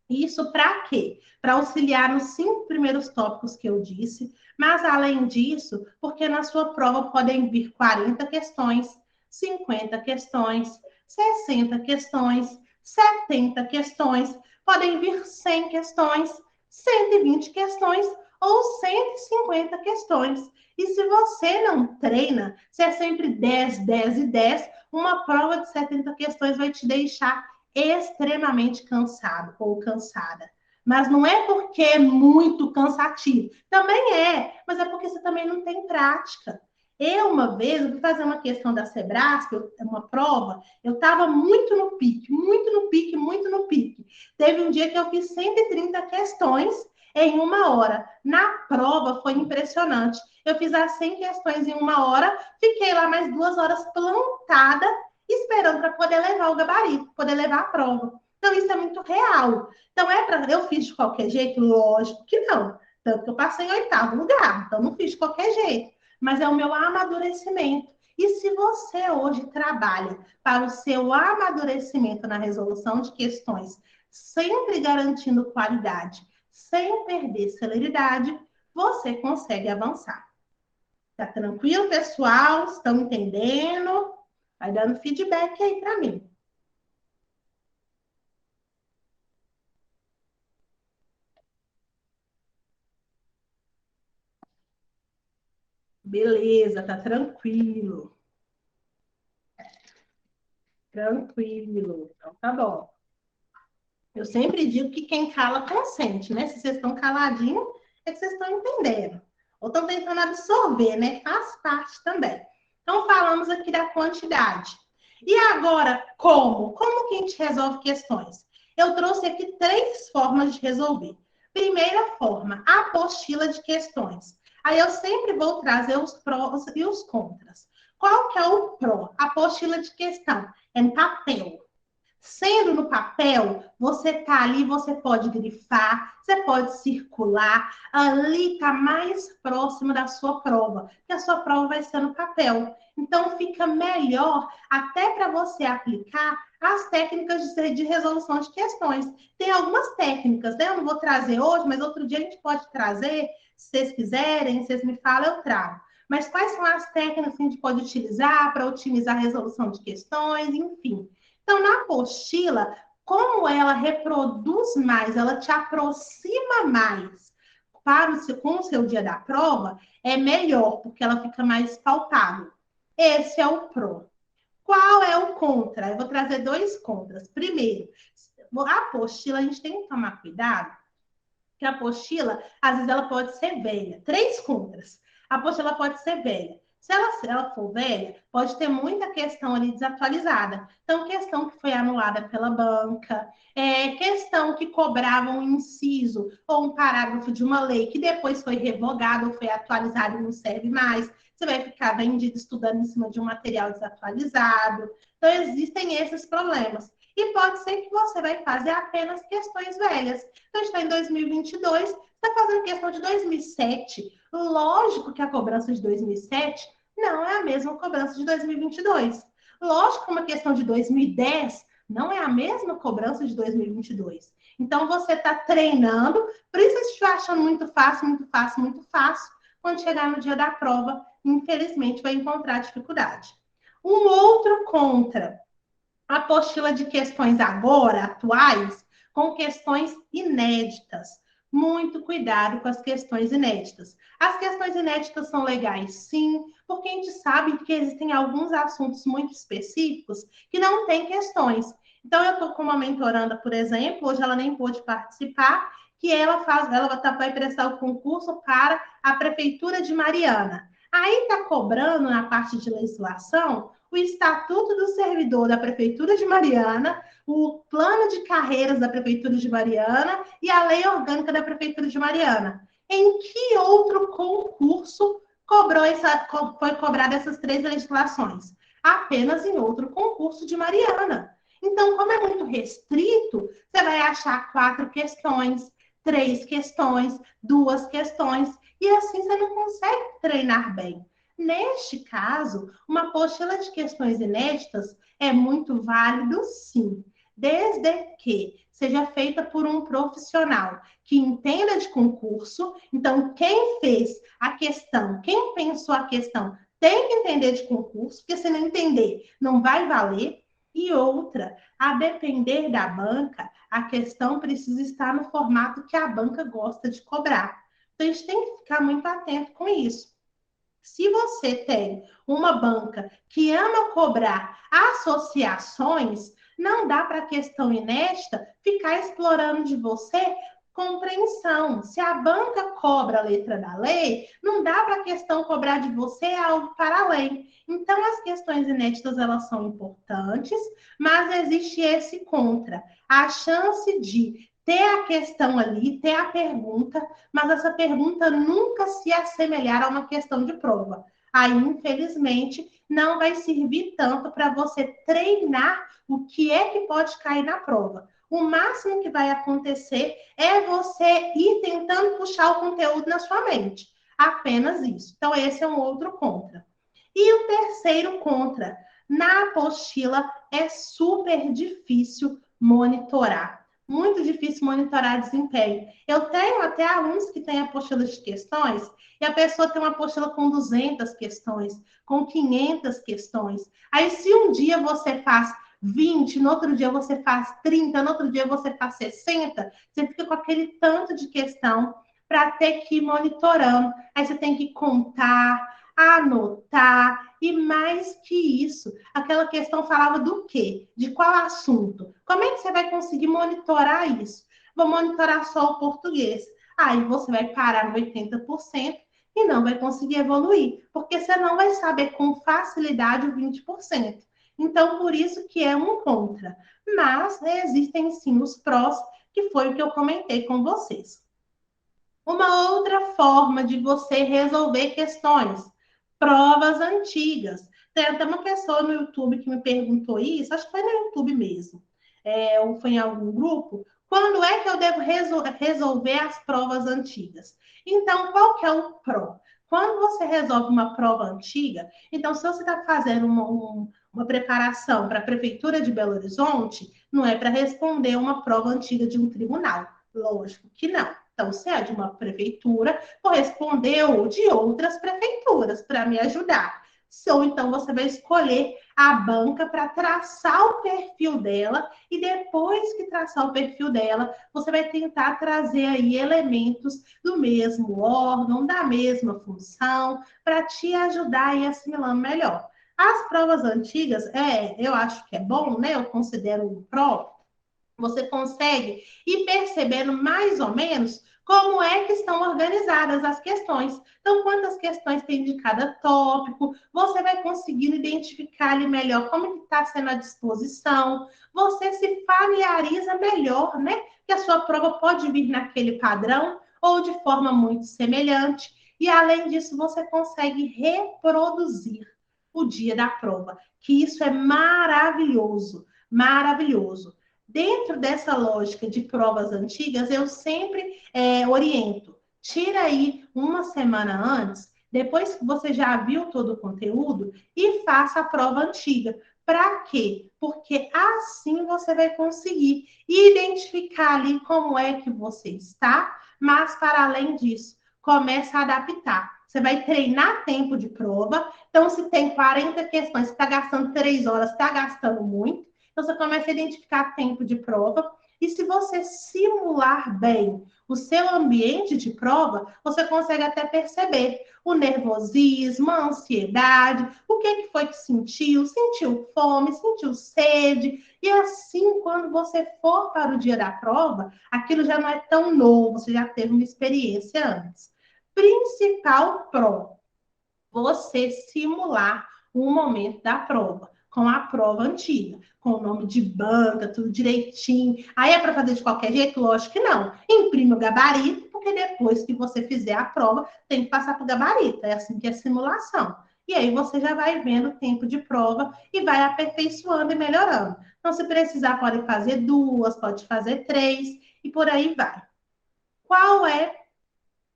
Isso para quê? Para auxiliar nos 5 primeiros tópicos que eu disse, mas além disso, porque na sua prova podem vir 40 questões, 50 questões, 60 questões, 70 questões, podem vir 100 questões, 120 questões ou 150 questões. E se você não treina, se é sempre 10, 10 e 10, uma prova de 70 questões vai te deixar extremamente cansado ou cansada. Mas não é porque é muito cansativo. Também é, mas é porque você também não tem prática. Eu, uma vez, eu fui fazer uma questão da Sebrasp, uma prova, eu estava muito no pique, muito no pique, muito no pique. Teve um dia que eu fiz 130 questões em 1 hora. Na prova foi impressionante. Eu fiz as 100 questões em 1 hora, fiquei lá mais 2 horas plantada, esperando para poder levar o gabarito, poder levar a prova. Então, isso é muito real. Então, eu fiz de qualquer jeito? Lógico que não. Tanto que eu passei em 8º lugar, então não fiz de qualquer jeito. Mas é o meu amadurecimento. E se você hoje trabalha para o seu amadurecimento na resolução de questões, sempre garantindo qualidade, sem perder celeridade, você consegue avançar. Tá tranquilo, pessoal? Estão entendendo? Vai dando feedback aí para mim. Beleza, tá tranquilo. Tranquilo. Então tá bom. Eu sempre digo que quem cala consente, né? Se vocês estão caladinhos, é que vocês estão entendendo. Ou estão tentando absorver, né? Faz parte também. Então, falamos aqui da quantidade. E agora, como? Como que a gente resolve questões? Eu trouxe aqui 3 formas de resolver. Primeira forma, apostila de questões. Aí eu sempre vou trazer os prós e os contras. Qual que é o pró? Apostila de questão. É em papel. Sendo no papel, você tá ali, você pode grifar, você pode circular, ali está mais próximo da sua prova, que a sua prova vai ser no papel. Então, fica melhor até para você aplicar as técnicas de resolução de questões. Tem algumas técnicas, né? Eu não vou trazer hoje, mas outro dia a gente pode trazer, se vocês quiserem, vocês me falam, eu trago. Mas quais são as técnicas que a gente pode utilizar para otimizar a resolução de questões, enfim. Então, na apostila, como ela reproduz mais, ela te aproxima mais com o seu dia da prova, é melhor, porque ela fica mais palpável. Esse é o pró. Qual é o contra? Eu vou trazer dois contras. Primeiro, a apostila, a gente tem que tomar cuidado, que a apostila, às vezes, ela pode ser velha. Três contras. A apostila pode ser velha. Se ela for velha, pode ter muita questão ali desatualizada. Então, questão que foi anulada pela banca, questão que cobrava um inciso ou um parágrafo de uma lei que depois foi revogado ou foi atualizado e não serve mais. Você vai ficar vendido estudando em cima de um material desatualizado. Então, existem esses problemas. E pode ser que você vai fazer apenas questões velhas. Então, a gente está em 2022, você está fazendo questão de 2007. Lógico que a cobrança de 2007 não é a mesma cobrança de 2022. Lógico que uma questão de 2010 não é a mesma cobrança de 2022. Então, você está treinando, por isso você estiver achando muito fácil, muito fácil, muito fácil. Quando chegar no dia da prova, infelizmente, vai encontrar dificuldade. Um outro contra, a apostila de questões agora, atuais, com questões inéditas. Muito cuidado com as questões inéditas. As questões inéditas são legais, sim, porque a gente sabe que existem alguns assuntos muito específicos que não têm questões. Então, eu estou com uma mentoranda, por exemplo, hoje ela nem pôde participar, que ela vai prestar o concurso para a Prefeitura de Mariana. Aí está cobrando, na parte de legislação, o Estatuto do Servidor da Prefeitura de Mariana, o Plano de Carreiras da Prefeitura de Mariana e a Lei Orgânica da Prefeitura de Mariana. Em que outro concurso foi cobrada essas três legislações? Apenas em outro concurso de Mariana. Então, como é muito restrito, você vai achar 4 questões, 3 questões, 2 questões, e assim você não consegue treinar bem. Neste caso, uma apostila de questões inéditas é muito válido, sim, desde que seja feita por um profissional que entenda de concurso. Então, quem fez a questão, quem pensou a questão, tem que entender de concurso, porque se não entender, não vai valer. E outra, a depender da banca, a questão precisa estar no formato que a banca gosta de cobrar. Então, a gente tem que ficar muito atento com isso. Se você tem uma banca que ama cobrar associações, não dá para a questão inédita ficar explorando de você compreensão. Se a banca cobra a letra da lei, não dá para a questão cobrar de você algo para além. Então, as questões inéditas, elas são importantes, mas existe esse contra. A chance de ter a questão ali, ter a pergunta, mas essa pergunta nunca se assemelhar a uma questão de prova. Aí, infelizmente, não vai servir tanto para você treinar o que é que pode cair na prova. O máximo que vai acontecer é você ir tentando puxar o conteúdo na sua mente. Apenas isso. Então, esse é um outro contra. E o terceiro contra, na apostila é super difícil monitorar. Muito difícil monitorar desempenho. Eu tenho até alunos que têm apostila de questões e a pessoa tem uma apostila com 200 questões, com 500 questões. Aí, se um dia você faz 20, no outro dia você faz 30, no outro dia você faz 60, você fica com aquele tanto de questão para ter que ir monitorando. Aí você tem que contar, anotar, e mais que isso, aquela questão falava do quê? De qual assunto? Como é que você vai conseguir monitorar isso? Vou monitorar só o português. Aí você vai parar no 80% e não vai conseguir evoluir, porque você não vai saber com facilidade o 20%. Então, por isso que é um contra. Mas existem sim os prós, que foi o que eu comentei com vocês. Uma outra forma de você resolver questões, provas antigas. Tem até uma pessoa no YouTube que me perguntou isso, acho que foi no YouTube mesmo. ou foi em algum grupo, quando é que eu devo resolver as provas antigas? Então, qual que é o pró? Quando você resolve uma prova antiga, então, se você está fazendo uma preparação para a Prefeitura de Belo Horizonte, não é para responder uma prova antiga de um tribunal. Lógico que não. Então, se é de uma prefeitura, vou responder ou de outras prefeituras para me ajudar. Ou então você vai escolher a banca para traçar o perfil dela e depois que traçar o perfil dela, você vai tentar trazer aí elementos do mesmo órgão, da mesma função, para te ajudar a ir assimilando melhor. As provas antigas, eu acho que é bom, né? Eu considero um pró. Você consegue ir percebendo mais ou menos como é que estão organizadas as questões. Então, quantas questões tem de cada tópico, você vai conseguindo identificar ali melhor como está sendo a disposição, você se familiariza melhor, né? Que a sua prova pode vir naquele padrão ou de forma muito semelhante. E, além disso, você consegue reproduzir o dia da prova, que isso é maravilhoso, maravilhoso. Dentro dessa lógica de provas antigas, eu sempre oriento. Tira aí uma semana antes, depois que você já viu todo o conteúdo, e faça a prova antiga. Para quê? Porque assim você vai conseguir identificar ali como é que você está, mas para além disso, começa a adaptar. Você vai treinar tempo de prova. Então, se tem 40 questões, está gastando 3 horas, está gastando muito. Então, você começa a identificar tempo de prova. E se você simular bem o seu ambiente de prova, você consegue até perceber o nervosismo, a ansiedade, o que foi que sentiu, sentiu fome, sentiu sede. E assim, quando você for para o dia da prova, aquilo já não é tão novo, você já teve uma experiência antes. Principal pró, você simular o momento da prova, com a prova antiga, com o nome de banca, tudo direitinho. Aí é para fazer de qualquer jeito? Lógico que não. Imprime o gabarito, porque depois que você fizer a prova, tem que passar para o gabarito. É assim que é simulação. E aí você já vai vendo o tempo de prova e vai aperfeiçoando e melhorando. Então, se precisar, pode fazer 2, pode fazer 3 e por aí vai. Qual é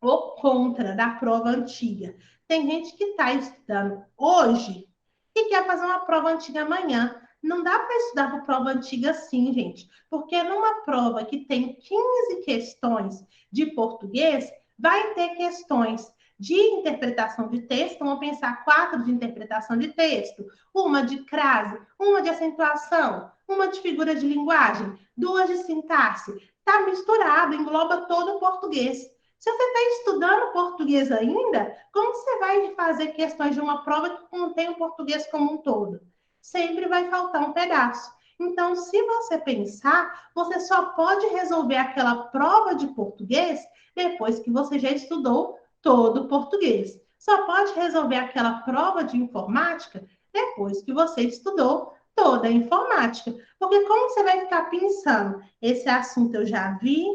o contra da prova antiga? Tem gente que está estudando hoje e quer fazer uma prova antiga amanhã. Não dá para estudar para prova antiga assim, gente, porque numa prova que tem 15 questões de português, vai ter questões de interpretação de texto, vamos pensar 4 de interpretação de texto, uma de crase, uma de acentuação, uma de figura de linguagem, 2 de sintaxe. Está misturado, engloba todo o português. Se você está estudando português ainda, como você vai fazer questões de uma prova que contém o português como um todo? Sempre vai faltar um pedaço. Então, se você pensar, você só pode resolver aquela prova de português depois que você já estudou todo o português. Só pode resolver aquela prova de informática depois que você estudou toda a informática. Porque como você vai ficar pensando, esse assunto eu já vi,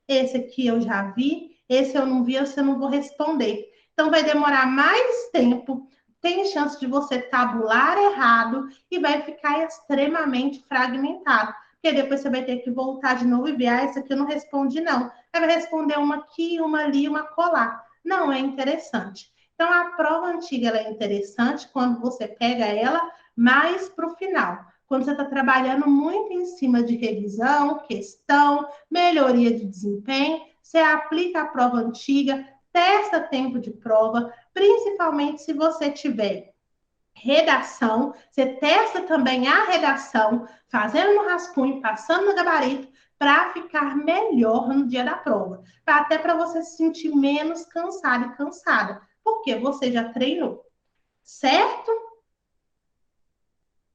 esse aqui eu já vi, esse eu não vi, esse eu não vou responder. Então, vai demorar mais tempo, tem chance de você tabular errado e vai ficar extremamente fragmentado. Porque depois você vai ter que voltar de novo e ver, esse aqui eu não respondi, não. Aí vai responder uma aqui, uma ali, uma colar. Não é interessante. Então, a prova antiga ela é interessante quando você pega ela mais para o final. Quando você está trabalhando muito em cima de revisão, questão, melhoria de desempenho, você aplica a prova antiga, testa tempo de prova, principalmente se você tiver redação, você testa também a redação, fazendo no rascunho, passando no gabarito, para ficar melhor no dia da prova. Até para você se sentir menos cansado e cansada, porque você já treinou, certo?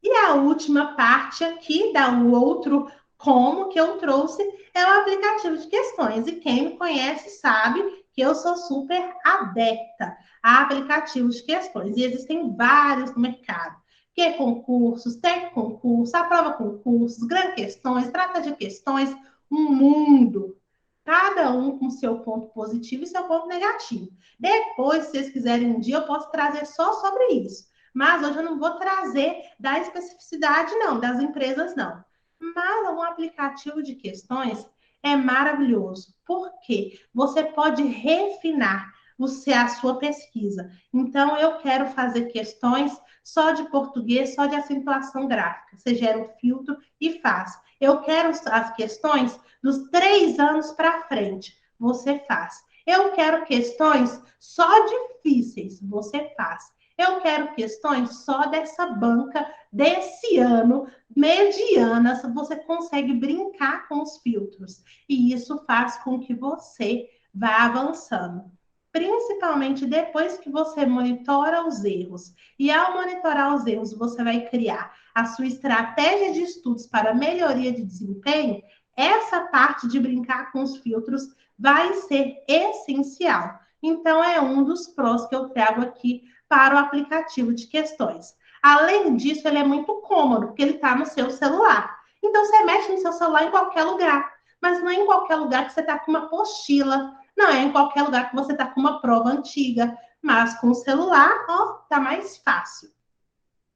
E a última parte aqui, da o outro como que eu trouxe, é o aplicativo de questões. E quem me conhece sabe que eu sou super adepta a aplicativos de questões. E existem vários no mercado. Que concursos, tech concurso, aprova concursos, grandes questões, trata de questões, um mundo. Cada um com seu ponto positivo e seu ponto negativo. Depois, se vocês quiserem um dia, eu posso trazer só sobre isso. Mas hoje eu não vou trazer da especificidade, não, das empresas, não. Mas um aplicativo de questões é maravilhoso, porque você pode refinar a sua pesquisa. Então, eu quero fazer questões só de português, só de acentuação gráfica. Você gera um filtro e faz. Eu quero as questões dos 3 anos para frente. Você faz. Eu quero questões só difíceis. Você faz. Eu quero questões só dessa banca desse ano, medianas, você consegue brincar com os filtros. E isso faz com que você vá avançando. Principalmente depois que você monitora os erros. E ao monitorar os erros, você vai criar a sua estratégia de estudos para melhoria de desempenho. Essa parte de brincar com os filtros vai ser essencial. Então, é um dos prós que eu trago aqui para o aplicativo de questões. Além disso, ele é muito cômodo, porque ele está no seu celular. Então, você mexe no seu celular em qualquer lugar. Mas não é em qualquer lugar que você está com uma apostila. Não é em qualquer lugar que você está com uma prova antiga. Mas com o celular, ó, tá mais fácil.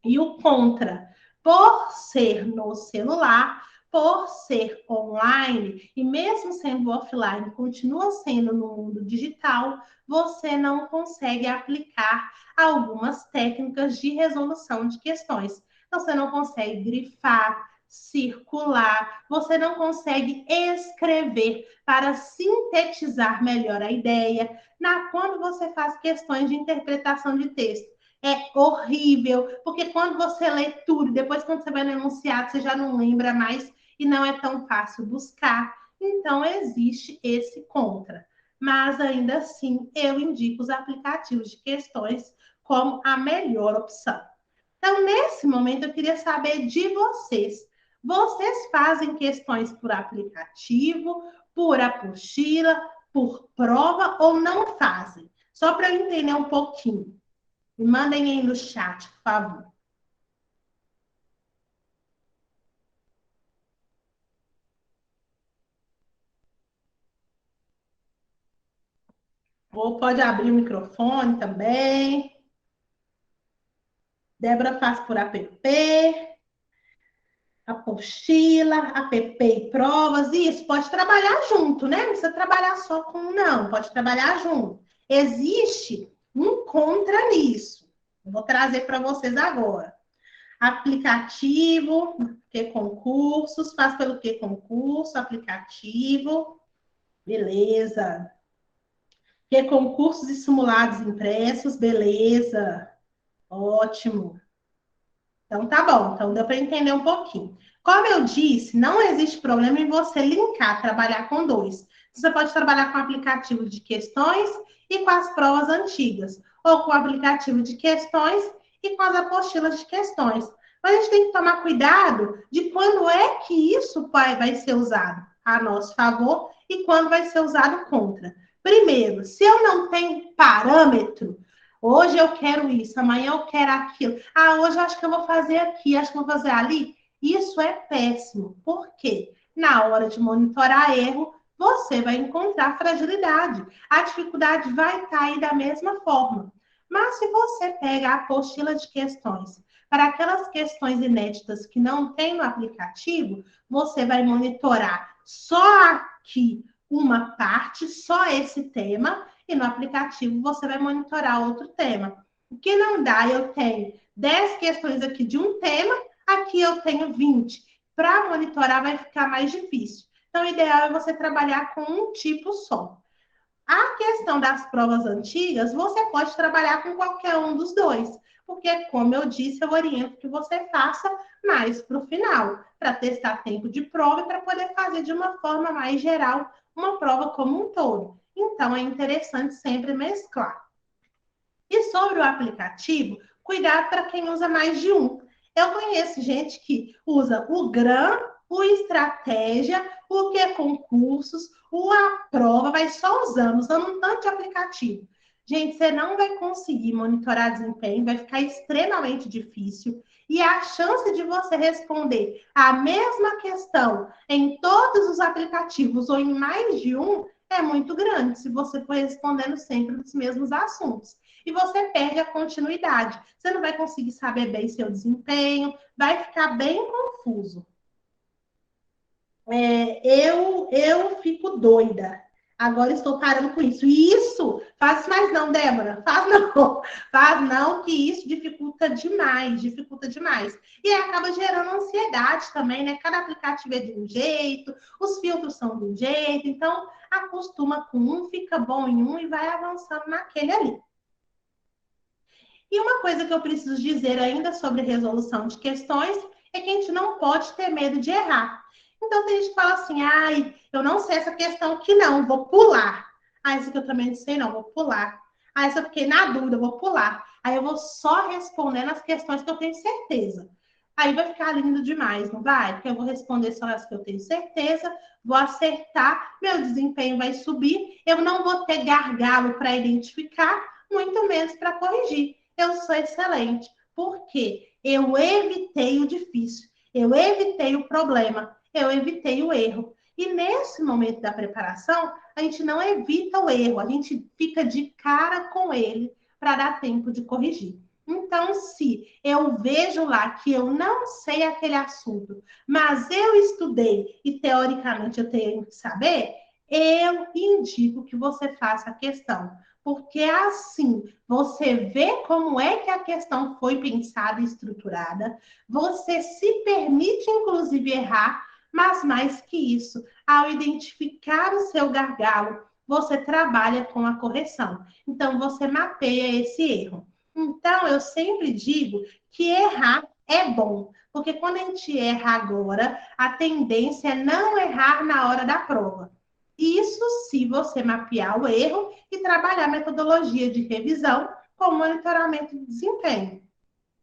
E o contra, por ser no celular, por ser online, e mesmo sendo offline, continua sendo no mundo digital, você não consegue aplicar algumas técnicas de resolução de questões. Então, você não consegue grifar, circular, você não consegue escrever para sintetizar melhor a ideia. Quando você faz questões de interpretação de texto, é horrível, porque quando você lê tudo, depois quando você vai no enunciado, você já não lembra mais e não é tão fácil buscar. Então, existe esse contra. Mas, ainda assim, eu indico os aplicativos de questões como a melhor opção. Então, nesse momento, eu queria saber de vocês. Vocês fazem questões por aplicativo, por apostila, por prova ou não fazem? Só para eu entender um pouquinho. Me mandem aí no chat, por favor. Ou pode abrir o microfone também. Débora faz por app, apostila, app e provas. Isso, pode trabalhar junto, né? Não precisa trabalhar só com um, não. Pode trabalhar junto. Existe um contra nisso. Eu vou trazer para vocês agora. Aplicativo, que concursos, faz pelo que concurso, aplicativo. Beleza. Que concursos e simulados impressos, beleza. Ótimo. Então tá bom, então deu para entender um pouquinho. Como eu disse, não existe problema em você linkar, trabalhar com dois. Você pode trabalhar com aplicativo de questões e com as provas antigas, ou com o aplicativo de questões e com as apostilas de questões. Mas a gente tem que tomar cuidado de quando é que isso vai ser usado a nosso favor e quando vai ser usado contra. Primeiro, se eu não tenho parâmetro, hoje eu quero isso, amanhã eu quero aquilo. Ah, hoje eu acho que eu vou fazer aqui, acho que eu vou fazer ali. Isso é péssimo. Por quê? Na hora de monitorar erro, você vai encontrar fragilidade. A dificuldade vai cair da mesma forma. Mas se você pega a apostila de questões para aquelas questões inéditas que não tem no aplicativo, você vai monitorar só aqui uma parte, só esse tema, e no aplicativo você vai monitorar outro tema. O que não dá, eu tenho 10 questões aqui de um tema, aqui eu tenho 20. Para monitorar vai ficar mais difícil. Então, o ideal é você trabalhar com um tipo só. A questão das provas antigas, você pode trabalhar com qualquer um dos dois, porque, como eu disse, eu oriento que você faça mais para o final, para testar tempo de prova e para poder fazer de uma forma mais geral uma prova como um todo. Então, é interessante sempre mesclar. E sobre o aplicativo, cuidado para quem usa mais de um. Eu conheço gente que usa o GRAM, o Estratégia, o que concursos, o A Prova, vai só usando um tanto de aplicativo. Gente, você não vai conseguir monitorar desempenho, vai ficar extremamente difícil. E a chance de você responder a mesma questão em todos os aplicativos ou em mais de um é muito grande, se você for respondendo sempre os mesmos assuntos. E você perde a continuidade. Você não vai conseguir saber bem seu desempenho, vai ficar bem confuso. eu fico doida. Agora estou parando com isso. E isso, faz mais não, Débora. Faz não. Faz não, que isso dificulta demais, dificulta demais. E aí acaba gerando ansiedade também, né? Cada aplicativo é de um jeito, os filtros são de um jeito. Então, acostuma com um, fica bom em um e vai avançando naquele ali. E uma coisa que eu preciso dizer ainda sobre resolução de questões é que a gente não pode ter medo de errar. Então, tem gente que fala assim, ai, eu não sei essa questão aqui não, vou pular. Ah, isso aqui eu também não sei não, vou pular. Ah, isso eu fiquei na dúvida, vou pular. Aí eu vou só respondendo as questões que eu tenho certeza. Aí vai ficar lindo demais, não vai? Porque eu vou responder só as que eu tenho certeza, vou acertar, meu desempenho vai subir, eu não vou ter gargalo para identificar, muito menos para corrigir. Eu sou excelente. Por quê? Eu evitei o difícil, eu evitei o problema, eu evitei o erro. E nesse momento da preparação, a gente não evita o erro, a gente fica de cara com ele para dar tempo de corrigir. Então, se eu vejo lá que eu não sei aquele assunto, mas eu estudei e teoricamente eu tenho que saber, eu indico que você faça a questão. Porque assim você vê como é que a questão foi pensada e estruturada, você se permite, inclusive, errar, mas mais que isso, ao identificar o seu gargalo, você trabalha com a correção. Então, você mapeia esse erro. Então, eu sempre digo que errar é bom, porque quando a gente erra agora, a tendência é não errar na hora da prova. Isso se você mapear o erro e trabalhar a metodologia de revisão com monitoramento de desempenho.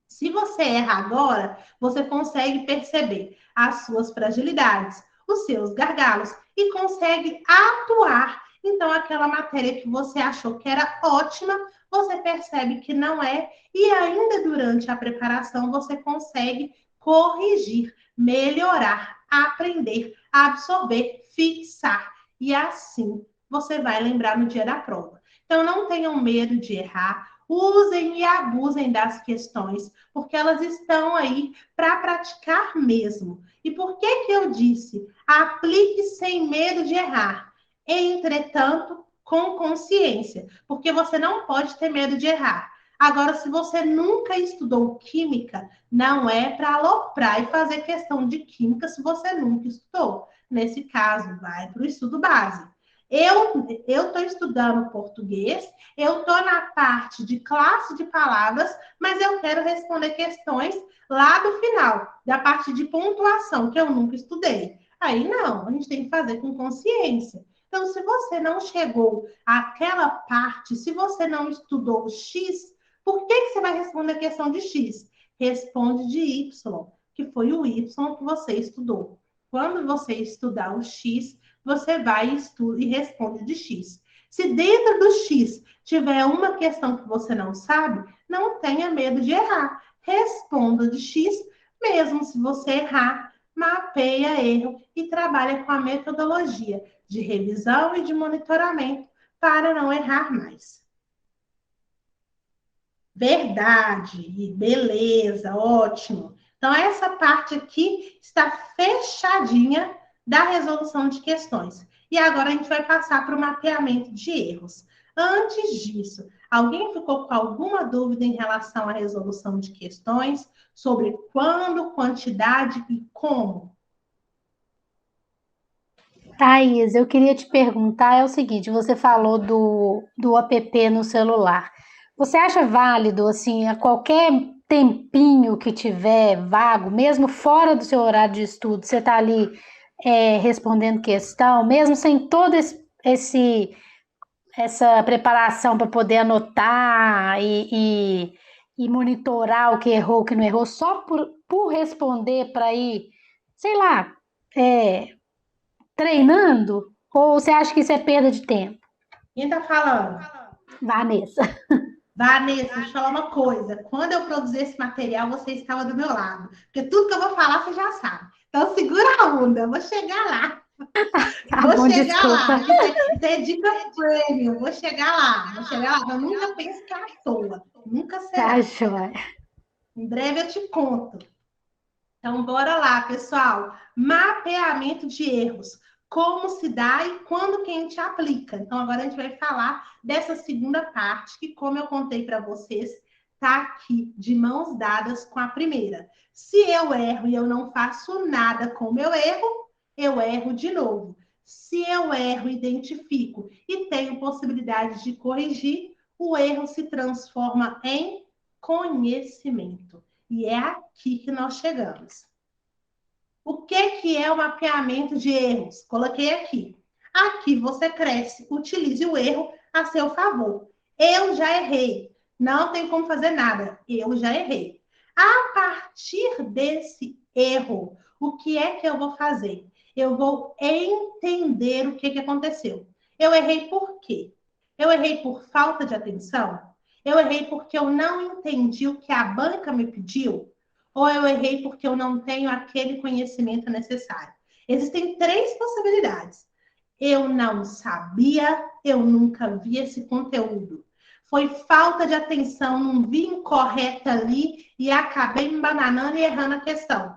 Se você erra agora, você consegue perceber as suas fragilidades, os seus gargalos e consegue atuar. Então, aquela matéria que você achou que era ótima, você percebe que não é, e ainda durante a preparação você consegue corrigir, melhorar, aprender, absorver, fixar. E assim você vai lembrar no dia da prova. Então, não tenham medo de errar, usem e abusem das questões, porque elas estão aí para praticar mesmo. E por que que eu disse? Aplique sem medo de errar. Entretanto, com consciência, porque você não pode ter medo de errar. Agora, se você nunca estudou química, não é para aloprar e fazer questão de química se você nunca estudou. Nesse caso, vai para o estudo básico. Eu estou estudando português, eu estou na parte de classe de palavras, mas eu quero responder questões lá do final, da parte de pontuação, que eu nunca estudei. Aí não, a gente tem que fazer com consciência. Então, se você não chegou àquela parte, se você não estudou o X, por que que você vai responder a questão de X? Responde de Y, que foi o Y que você estudou. Quando você estudar o X, você vai e responde de X. Se dentro do X tiver uma questão que você não sabe, não tenha medo de errar. Responda de X, mesmo se você errar, mapeia erro e trabalha com a metodologia de revisão e de monitoramento para não errar mais. Verdade, beleza, ótimo. Então, essa parte aqui está fechadinha da resolução de questões. E agora a gente vai passar para o mapeamento de erros. Antes disso, alguém ficou com alguma dúvida em relação à resolução de questões sobre quando, quantidade e como? Thaís, eu queria te perguntar, é o seguinte, você falou do app no celular. Você acha válido, assim, a qualquer tempinho que tiver vago, mesmo fora do seu horário de estudo, você está ali respondendo questão, mesmo sem todo essa preparação para poder anotar e monitorar o que errou, o que não errou, só por responder para ir, sei lá, treinando? Ou você acha que isso é perda de tempo? Quem está falando? Vanessa. Vanessa, deixa eu falar uma coisa. Quando eu produzir esse material, você estava do meu lado. Porque tudo que eu vou falar, você já sabe. Então, segura a onda. Eu vou chegar lá. Tá Vou bom, chegar lá. desculpa. Isso é dica premium. Vou chegar lá. Vou chegar lá. Eu nunca penso que é à toa. Nunca Tá, será. joia. Em breve eu te conto. Então, bora lá, pessoal. Mapeamento de erros. Como se dá e quando que a gente aplica. Então, agora a gente vai falar dessa segunda parte, que, como eu contei para vocês, está aqui de mãos dadas com a primeira. Se eu erro e eu não faço nada com o meu erro, eu erro de novo. Se eu erro, identifico e tenho possibilidade de corrigir, o erro se transforma em conhecimento. E é aqui que nós chegamos. O que é o mapeamento de erros? Coloquei aqui. Aqui você cresce, utilize o erro a seu favor. Eu já errei. Não tem como fazer nada. Eu já errei. A partir desse erro, o que é que eu vou fazer? Eu vou entender o que aconteceu. Eu errei por quê? Eu errei por falta de atenção? Eu errei porque eu não entendi o que a banca me pediu? Ou eu errei porque eu não tenho aquele conhecimento necessário? Existem três possibilidades. Eu não sabia, eu nunca vi esse conteúdo. Foi falta de atenção, não vi incorreta ali e acabei me bananando e errando a questão.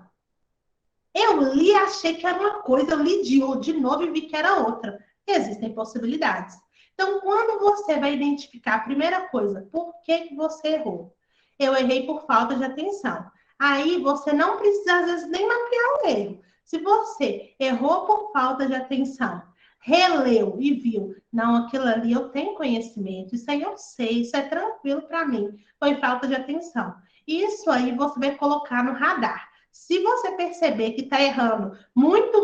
Eu li e achei que era uma coisa, eu li de novo e vi que era outra. Existem possibilidades. Então, quando você vai identificar a primeira coisa, por que você errou? Eu errei por falta de atenção. Aí você não precisa, às vezes, nem mapear o erro. Se você errou por falta de atenção, releu e viu, não, aquilo ali eu tenho conhecimento, isso aí eu sei, isso é tranquilo para mim, foi falta de atenção. Isso aí você vai colocar no radar. Se você perceber que está errando muito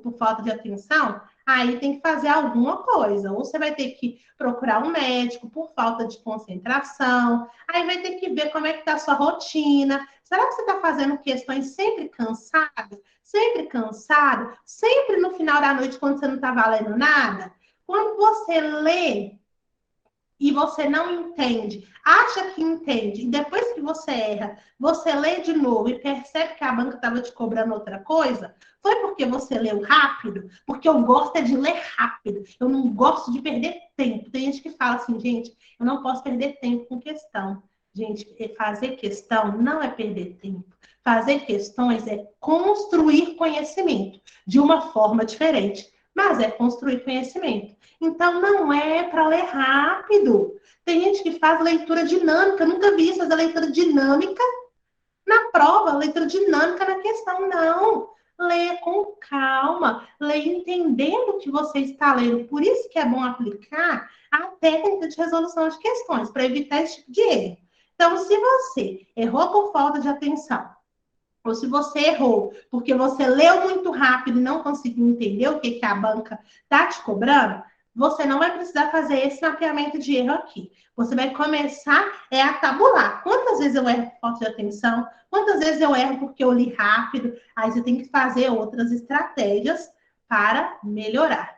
por falta de atenção, aí tem que fazer alguma coisa. Ou você vai ter que procurar um médico por falta de concentração. Aí vai ter que ver como é que está a sua rotina. Será que você está fazendo questões sempre cansado? Sempre cansado? Sempre no final da noite, quando você não está valendo nada? Quando você lê e você não entende, acha que entende, e depois que você erra, você lê de novo e percebe que a banca estava te cobrando outra coisa, foi porque você leu rápido? Porque eu gosto é de ler rápido, eu não gosto de perder tempo. Tem gente que fala assim, gente, eu não posso perder tempo com questão. Gente, fazer questão não é perder tempo. Fazer questões é construir conhecimento de uma forma diferente, mas é construir conhecimento. Então, não é para ler rápido. Tem gente que faz leitura dinâmica, nunca vi isso, fazer leitura dinâmica na prova, leitura dinâmica na questão, não. Leia com calma, leia entendendo o que você está lendo. Por isso que é bom aplicar a técnica de resolução de questões, para evitar esse tipo de erro. Então, se você errou por falta de atenção, ou se você errou porque você leu muito rápido e não conseguiu entender o que a banca está te cobrando, você não vai precisar fazer esse mapeamento de erro aqui. Você vai começar a tabular. Quantas vezes eu erro por falta de atenção? Quantas vezes eu erro porque eu li rápido? Aí você tem que fazer outras estratégias para melhorar.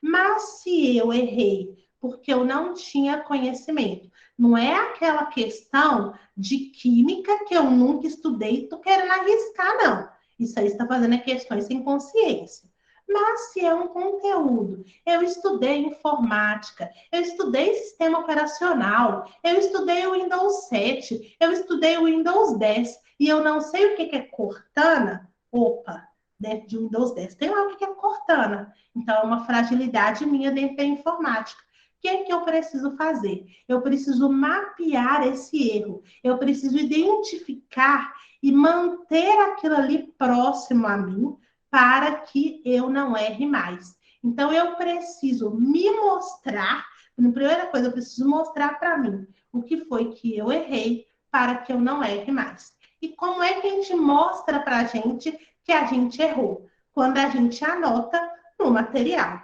Mas se eu errei porque eu não tinha conhecimento, não é aquela questão de química que eu nunca estudei e tô querendo arriscar, não. Isso aí está fazendo questões sem consciência. Mas se é um conteúdo, eu estudei informática, eu estudei sistema operacional, eu estudei o Windows 7, eu estudei o Windows 10 e eu não sei o que é Cortana, opa, dentro de Windows 10 tem lá o que é Cortana. Então, é uma fragilidade minha dentro da informática. O que é que eu preciso fazer? Eu preciso mapear esse erro. Eu preciso identificar e manter aquilo ali próximo a mim para que eu não erre mais. Então, eu preciso me mostrar. A primeira coisa, eu preciso mostrar para mim o que foi que eu errei para que eu não erre mais. E como é que a gente mostra para a gente que a gente errou? Quando a gente anota no material.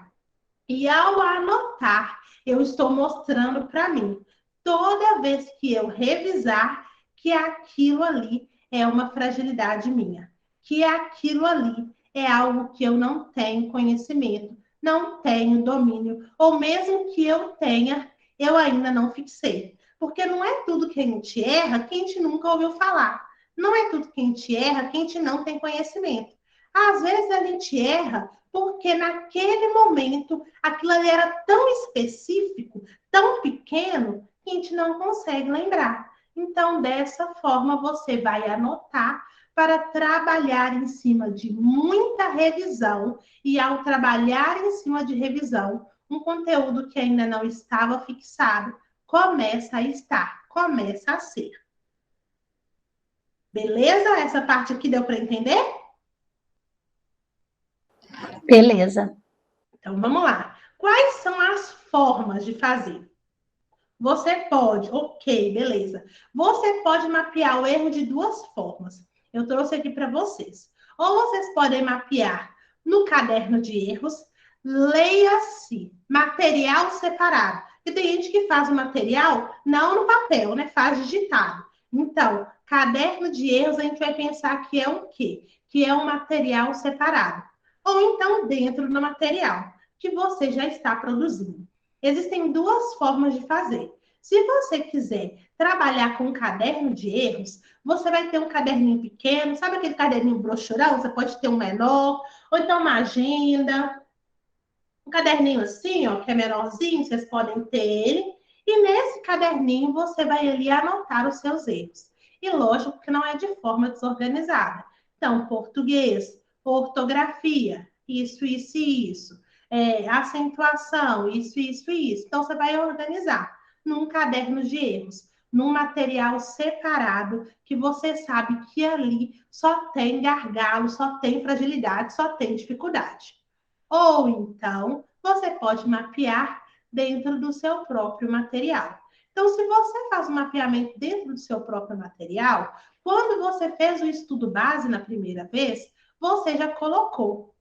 E ao anotar, eu estou mostrando para mim, toda vez que eu revisar, que aquilo ali é uma fragilidade minha, que aquilo ali é algo que eu não tenho conhecimento, não tenho domínio, ou mesmo que eu tenha, eu ainda não fixei. Porque não é tudo que a gente erra que a gente nunca ouviu falar. Não é tudo que a gente erra que a gente não tem conhecimento. Às vezes a gente erra porque naquele momento aquilo ali era tão específico, tão pequeno, que a gente não consegue lembrar. Então, dessa forma, você vai anotar para trabalhar em cima de muita revisão e ao trabalhar em cima de revisão, um conteúdo que ainda não estava fixado começa a estar, começa a ser. Beleza? Essa parte aqui deu para entender? Beleza. Então, vamos lá. Quais são as formas de fazer? Você pode, ok, beleza. Você pode mapear o erro de duas formas. Eu trouxe aqui para vocês. Ou vocês podem mapear no caderno de erros, leia-se material separado. E tem gente que faz o material não no papel, né? Faz digitado. Então, caderno de erros, a gente vai pensar que é um quê? Que é um material separado. Ou então dentro do material que você já está produzindo. Existem duas formas de fazer. Se você quiser trabalhar com um caderno de erros, você vai ter um caderninho pequeno, sabe aquele caderninho brochurão? Você pode ter um menor, ou então uma agenda, um caderninho assim, ó, que é menorzinho, vocês podem ter ele. E nesse caderninho você vai ali anotar os seus erros. E lógico que não é de forma desorganizada. Então, português, ortografia, isso, isso. Acentuação, isso, isso. Então, você vai organizar num caderno de erros, num material separado, que você sabe que ali só tem gargalo, só tem fragilidade, só tem dificuldade. Ou então, você pode mapear dentro do seu próprio material. Então, se você faz um mapeamento dentro do seu próprio material, quando você fez o estudo base na primeira vez, você já colocou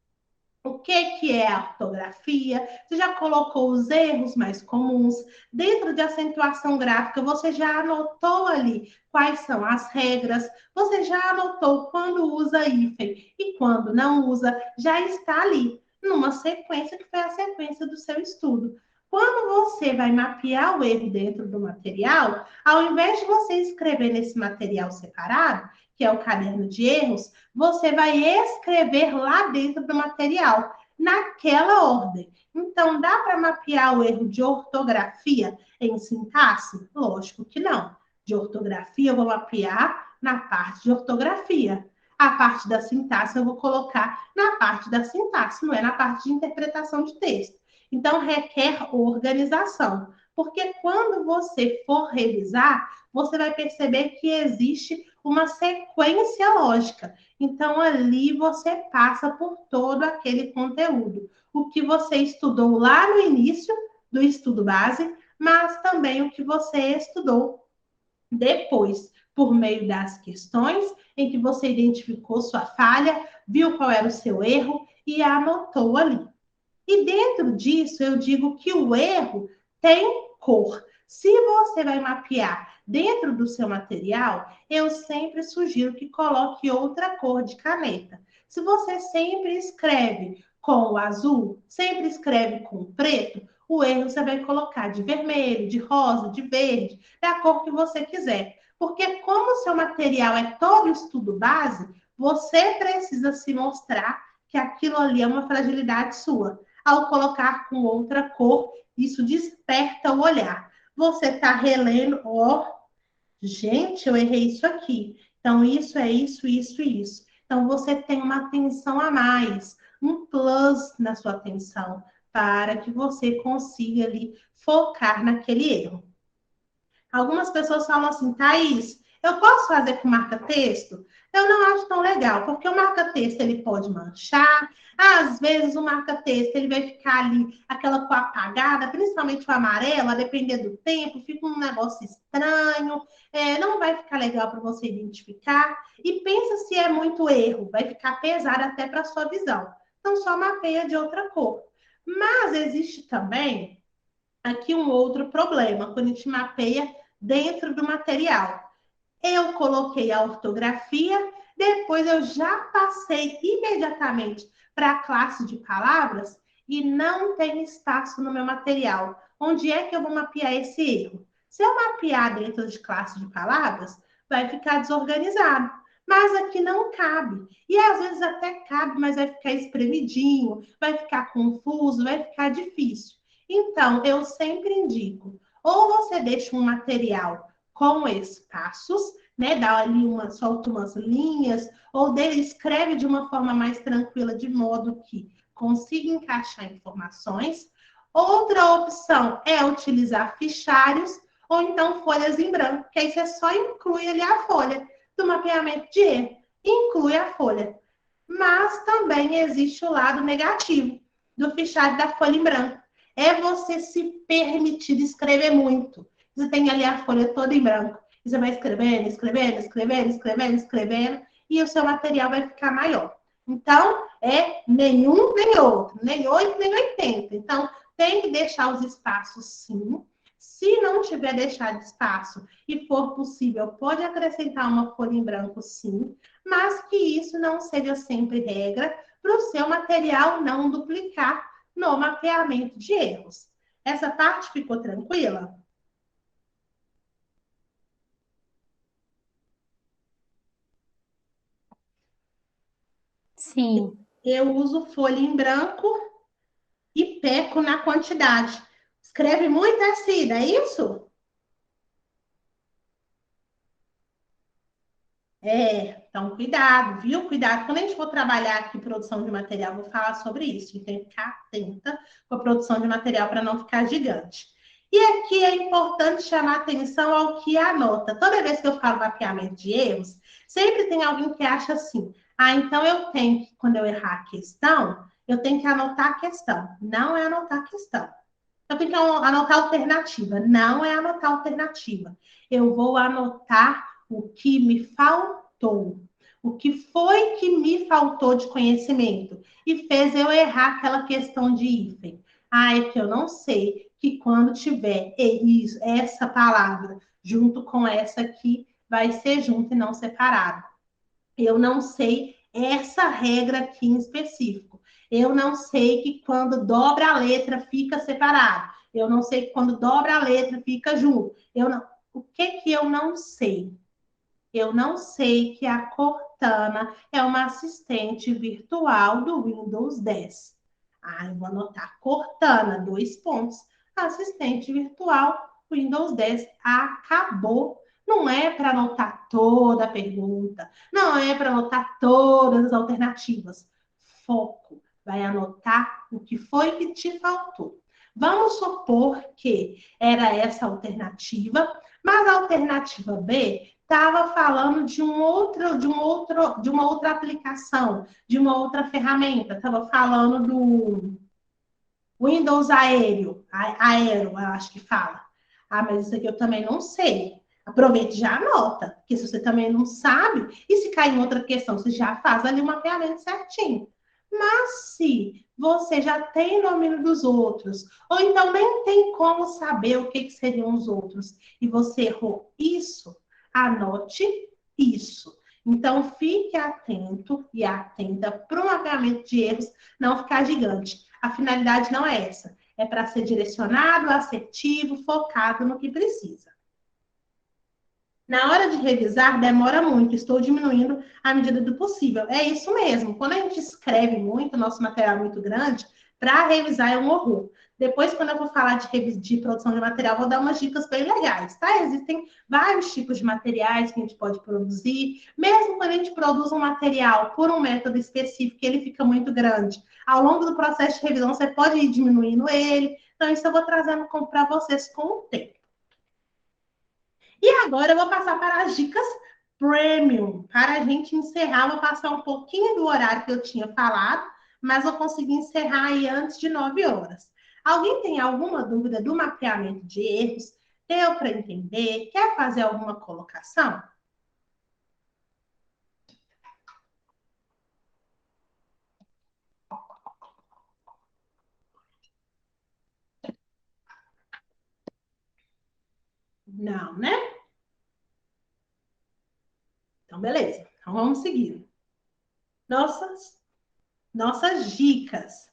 o que é a ortografia, você já colocou os erros mais comuns. Dentro de acentuação gráfica, você já anotou ali quais são as regras, você já anotou quando usa hífen e quando não usa, já está ali numa sequência que foi a sequência do seu estudo. Quando você vai mapear o erro dentro do material, ao invés de você escrever nesse material separado, que é o caderno de erros, você vai escrever lá dentro do material, naquela ordem. Então, dá para mapear o erro de ortografia em sintaxe? Lógico que não. De ortografia, eu vou mapear na parte de ortografia. A parte da sintaxe eu vou colocar na parte da sintaxe, não é na parte de interpretação de texto. Então, requer organização. Porque quando você for revisar, você vai perceber que existe uma sequência lógica. Então, ali você passa por todo aquele conteúdo. O que você estudou lá no início do estudo base, mas também o que você estudou depois, por meio das questões em que você identificou sua falha, viu qual era o seu erro e anotou ali. E dentro disso, eu digo que o erro tem cor. Se você vai mapear dentro do seu material, eu sempre sugiro que coloque outra cor de caneta. Se você sempre escreve com o azul, sempre escreve com o preto, o erro você vai colocar de vermelho, de rosa, de verde, da cor que você quiser. Porque como o seu material é todo estudo base, você precisa se mostrar que aquilo ali é uma fragilidade sua. Ao colocar com outra cor, isso desperta o olhar. Você está relendo, gente, eu errei isso aqui. Então, isso é isso, isso e isso. Então, você tem uma atenção a mais, um plus na sua atenção, para que você consiga ali focar naquele erro. Algumas pessoas falam assim, Thaís, eu posso fazer com marca-texto? Eu não acho tão legal, porque o marca-texto ele pode manchar, às vezes o marca-texto ele vai ficar ali, aquela cor apagada, principalmente o amarelo, a depender do tempo, fica um negócio estranho, não vai ficar legal para você identificar. E pensa se é muito erro, vai ficar pesado até para a sua visão. Então, só mapeia de outra cor. Mas existe também aqui um outro problema, quando a gente mapeia dentro do material. Eu coloquei a ortografia, depois eu já passei imediatamente para a classe de palavras e não tem espaço no meu material. Onde é que eu vou mapear esse erro? Se eu mapear dentro de classe de palavras, vai ficar desorganizado. Mas aqui não cabe. E às vezes até cabe, mas vai ficar espremidinho, vai ficar confuso, vai ficar difícil. Então, eu sempre indico, ou você deixa um material com espaços, né? Dá ali solta umas linhas, ou escreve de uma forma mais tranquila, de modo que consiga encaixar informações. Outra opção é utilizar fichários, ou então folhas em branco, que aí você só inclui ali a folha do mapeamento de erro. Inclui a folha. Mas também existe o lado negativo do fichário da folha em branco. É você se permitir escrever muito. Você tem ali a folha toda em branco. E você vai escrevendo, escrevendo, escrevendo, escrevendo, escrevendo, e o seu material vai ficar maior. Então, é nenhum nem outro, nem 8 nem 80. Então, tem que deixar os espaços sim. Se não tiver deixado espaço e for possível, pode acrescentar uma folha em branco sim, mas que isso não seja sempre regra para o seu material não duplicar no mapeamento de erros. Essa parte ficou tranquila? Sim. Eu uso folha em branco e peco na quantidade. Escreve muito, Cida, é isso? Então cuidado, viu? Cuidado. Quando a gente for trabalhar aqui produção de material, vou falar sobre isso. A gente tem que ficar atenta com a produção de material para não ficar gigante. E aqui é importante chamar atenção ao que anota. Toda vez que eu falo mapeamento de erros, sempre tem alguém que acha assim: ah, então eu tenho que, quando eu errar a questão, eu tenho que anotar a questão. Não é anotar a questão. Eu tenho que anotar a alternativa. Não é anotar a alternativa. Eu vou anotar o que me faltou. O que foi que me faltou de conhecimento e fez eu errar aquela questão de hífen. Ah, é que eu não sei que quando tiver isso, essa palavra junto com essa aqui, vai ser junto e não separado. Eu não sei essa regra aqui em específico. Eu não sei que quando dobra a letra fica separado. Eu não sei que quando dobra a letra fica junto. O que eu não sei? Eu não sei que a Cortana é uma assistente virtual do Windows 10. Ah, eu vou anotar Cortana, 2 pontos. Assistente virtual Windows 10. Acabou. Não é para anotar toda a pergunta. Não é para anotar todas as alternativas. Foco. Vai anotar o que foi que te faltou. Vamos supor que era essa alternativa, mas a alternativa B estava falando de uma outra aplicação, de uma outra ferramenta. Estava falando do Windows aéreo, eu acho que fala. Ah, mas isso aqui eu também não sei. Aproveite e já anota, porque se você também não sabe, e se cair em outra questão, você já faz ali o mapeamento certinho. Mas se você já tem domínio dos outros, ou então nem tem como saber o que seriam os outros, e você errou isso, anote isso. Então, fique atento e atenta para o mapeamento de erros não ficar gigante. A finalidade não é essa. É para ser direcionado, assertivo, focado no que precisa. Na hora de revisar, demora muito. Estou diminuindo à medida do possível. É isso mesmo. Quando a gente escreve muito, nosso material é muito grande, para revisar é um horror. Depois, quando eu vou falar de produção de material, vou dar umas dicas bem legais, tá? Existem vários tipos de materiais que a gente pode produzir. Mesmo quando a gente produz um material por um método específico, ele fica muito grande. Ao longo do processo de revisão, você pode ir diminuindo ele. Então, isso eu vou trazendo para vocês com o tempo. E agora eu vou passar para as dicas premium. Para a gente encerrar, vou passar um pouquinho do horário que eu tinha falado, mas vou conseguir encerrar aí antes de 9 horas. Alguém tem alguma dúvida do mapeamento de erros? Deu para entender? Quer fazer alguma colocação? Não, né? Então, beleza. Então, vamos seguir. Nossas dicas.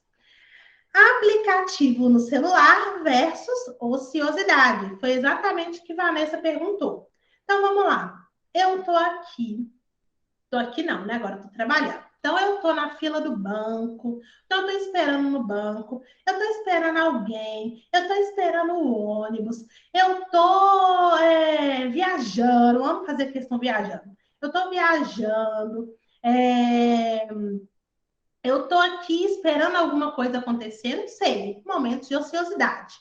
Aplicativo no celular versus ociosidade. Foi exatamente o que Vanessa perguntou. Então, vamos lá. Eu tô aqui. Tô aqui não, né? Agora tô trabalhando. Então, eu estou na fila do banco, então eu estou esperando no banco, eu estou esperando alguém, eu estou esperando o ônibus, eu estou viajando, vamos fazer questão viajando. Eu estou viajando, é, eu estou aqui esperando alguma coisa acontecer, não sei, momentos de ociosidade.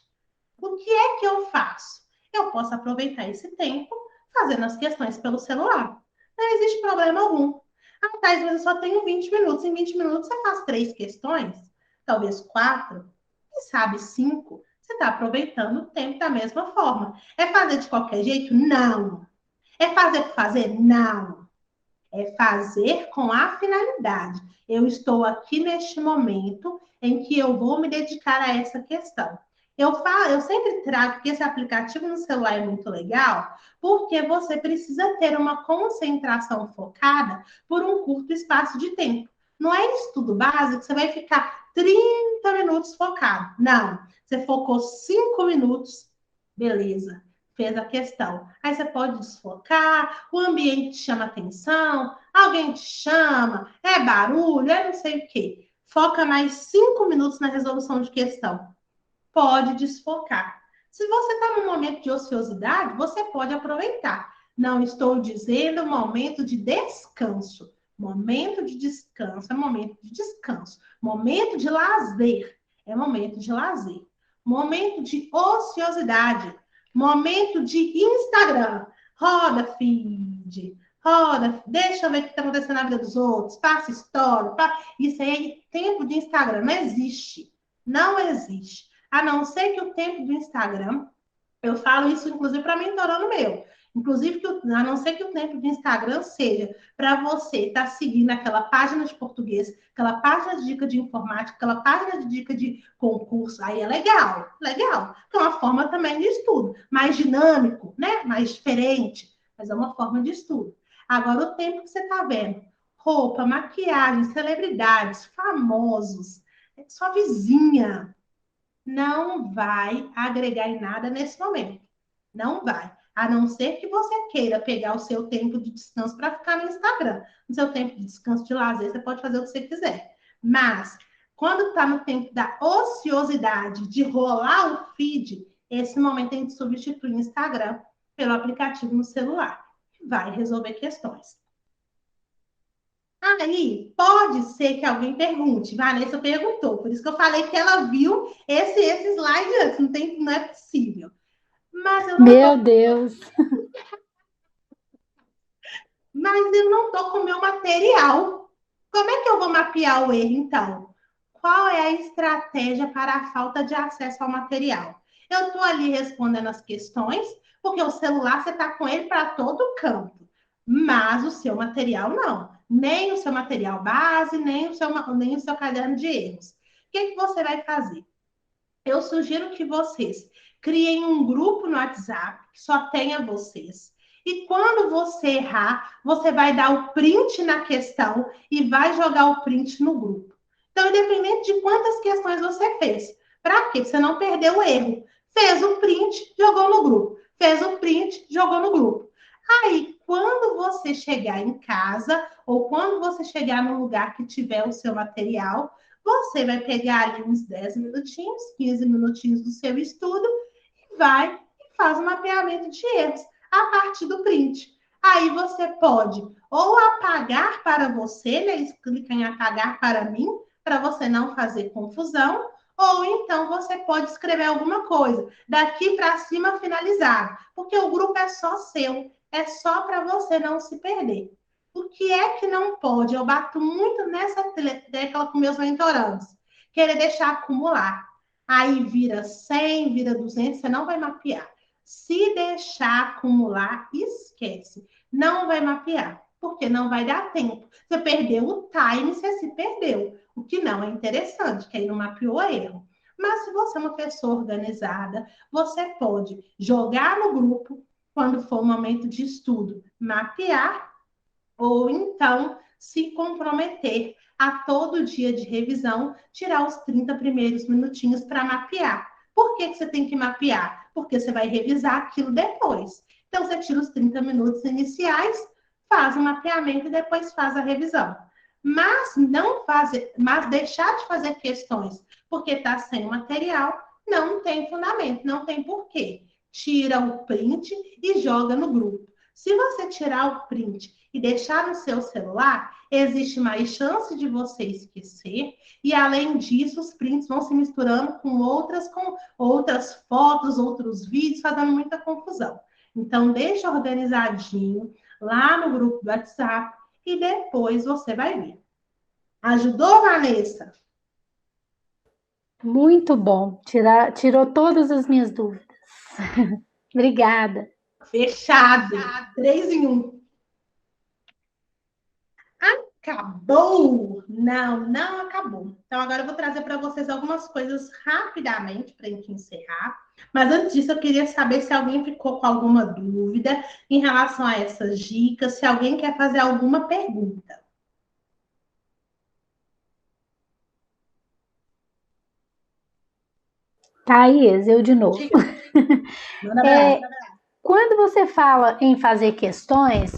O que é que eu faço? Eu posso aproveitar esse tempo fazendo as questões pelo celular. Não existe problema algum. Ah, Thais, mas eu só tenho 20 minutos. Em 20 minutos você faz 3 questões, talvez 4, quem sabe 5. Você está aproveitando o tempo da mesma forma. É fazer de qualquer jeito? Não. É fazer por fazer? Não. É fazer com a finalidade. Eu estou aqui neste momento em que eu vou me dedicar a essa questão. Eu sempre trago que esse aplicativo no celular é muito legal, porque você precisa ter uma concentração focada por um curto espaço de tempo. Não é estudo básico, você vai ficar 30 minutos focado. Não, você focou 5 minutos, beleza, fez a questão. Aí você pode desfocar, o ambiente chama atenção, alguém te chama, é barulho, é não sei o quê. Foca mais 5 minutos na resolução de questão. Pode desfocar. Se você está num momento de ociosidade, você pode aproveitar. Não estou dizendo momento de descanso. Momento de descanso é momento de descanso. Momento de lazer é momento de lazer. Momento de ociosidade. Momento de Instagram. Roda feed. Roda, deixa eu ver o que está acontecendo na vida dos outros. Passa história. Isso aí é tempo de Instagram. Não existe. Não existe. A não ser que o tempo do Instagram, eu falo isso inclusive para mentorando meu, inclusive a não ser que o tempo do Instagram seja para você estar seguindo aquela página de português, aquela página de dica de informática, aquela página de dica de concurso, aí é legal, legal, que é uma forma também de estudo, mais dinâmico, né? Mais diferente, mas é uma forma de estudo. Agora, o tempo que você está vendo, roupa, maquiagem, celebridades, famosos, sua vizinha, não vai agregar em nada nesse momento. Não vai. A não ser que você queira pegar o seu tempo de descanso para ficar no Instagram. No seu tempo de descanso de lazer, você pode fazer o que você quiser. Mas, quando está no tempo da ociosidade, de rolar o feed, esse momento tem que substituir o Instagram pelo aplicativo no celular. Vai resolver questões. Aí, pode ser que alguém pergunte. Vanessa perguntou, por isso que eu falei que ela viu esse slide antes, não é possível. Mas eu não Meu Deus! Mas eu não estou com o meu material. Como é que eu vou mapear o erro, então? Qual é a estratégia para a falta de acesso ao material? Eu estou ali respondendo as questões, porque o celular você está com ele para todo canto. Mas o seu material não. Nem o seu material base, nem o seu caderno de erros. O que você vai fazer? Eu sugiro que vocês criem um grupo no WhatsApp que só tenha vocês. E quando você errar, você vai dar o print na questão e vai jogar o print no grupo. Então, independente de quantas questões você fez, para quê? Você não perdeu o erro. Fez o print, jogou no grupo. Fez o print, jogou no grupo. Aí, quando você chegar em casa ou quando você chegar no lugar que tiver o seu material, você vai pegar ali uns 10 minutinhos, 15 minutinhos do seu estudo e vai e faz um mapeamento de erros a partir do print. Aí você pode ou apagar para você, né? Clica em apagar para mim, para você não fazer confusão, ou então você pode escrever alguma coisa daqui para cima finalizado, porque o grupo é só seu, é só para você não se perder. O que é que não pode? Eu bato muito nessa tecla com meus mentorandos. Querer deixar acumular. Aí vira 100, vira 200, você não vai mapear. Se deixar acumular, esquece. Não vai mapear, porque não vai dar tempo. Você perdeu o time, você se perdeu. O que não é interessante, que aí não mapeou erro. Mas se você é uma pessoa organizada, você pode jogar no grupo, quando for o momento de estudo, mapear ou então se comprometer a todo dia de revisão, tirar os 30 primeiros minutinhos para mapear. Por que você tem que mapear? Porque você vai revisar aquilo depois. Então, você tira os 30 minutos iniciais, faz o mapeamento e depois faz a revisão. mas não fazer, mas deixar de fazer questões porque está sem material, não tem fundamento, não tem porquê. Tira o print e joga no grupo. Se você tirar o print e deixar no seu celular, existe mais chance de você esquecer, e além disso, os prints vão se misturando com outras fotos, outros vídeos, fazendo muita confusão. Então, deixa organizadinho lá no grupo do WhatsApp e depois você vai ver. Ajudou, Vanessa? Muito bom. Tirou todas as minhas dúvidas. Obrigada. Fechado. 3 em 1. Acabou? Não, não acabou. Então, agora eu vou trazer para vocês algumas coisas rapidamente para a gente encerrar. Mas antes disso, eu queria saber se alguém ficou com alguma dúvida em relação a essas dicas, se alguém quer fazer alguma pergunta. Thaís, eu de novo. Manda abraço. Quando você fala em fazer questões,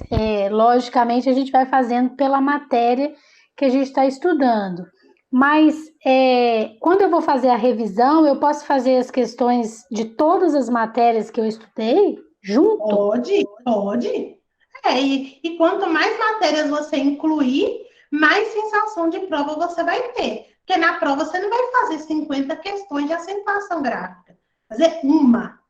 logicamente a gente vai fazendo pela matéria que a gente está estudando. Mas quando eu vou fazer a revisão, eu posso fazer as questões de todas as matérias que eu estudei junto? Pode. E quanto mais matérias você incluir, mais sensação de prova você vai ter. Porque na prova você não vai fazer 50 questões de acentuação gráfica. Fazer uma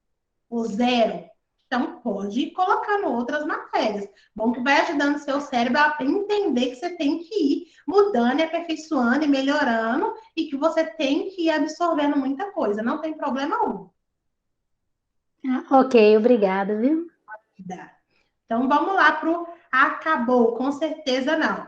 ou zero. Então, pode ir colocando outras matérias. Bom que vai ajudando o seu cérebro a entender que você tem que ir mudando, aperfeiçoando e melhorando e que você tem que ir absorvendo muita coisa. Não tem problema algum. Ok, obrigada, viu? Então, vamos lá para o acabou. Com certeza não.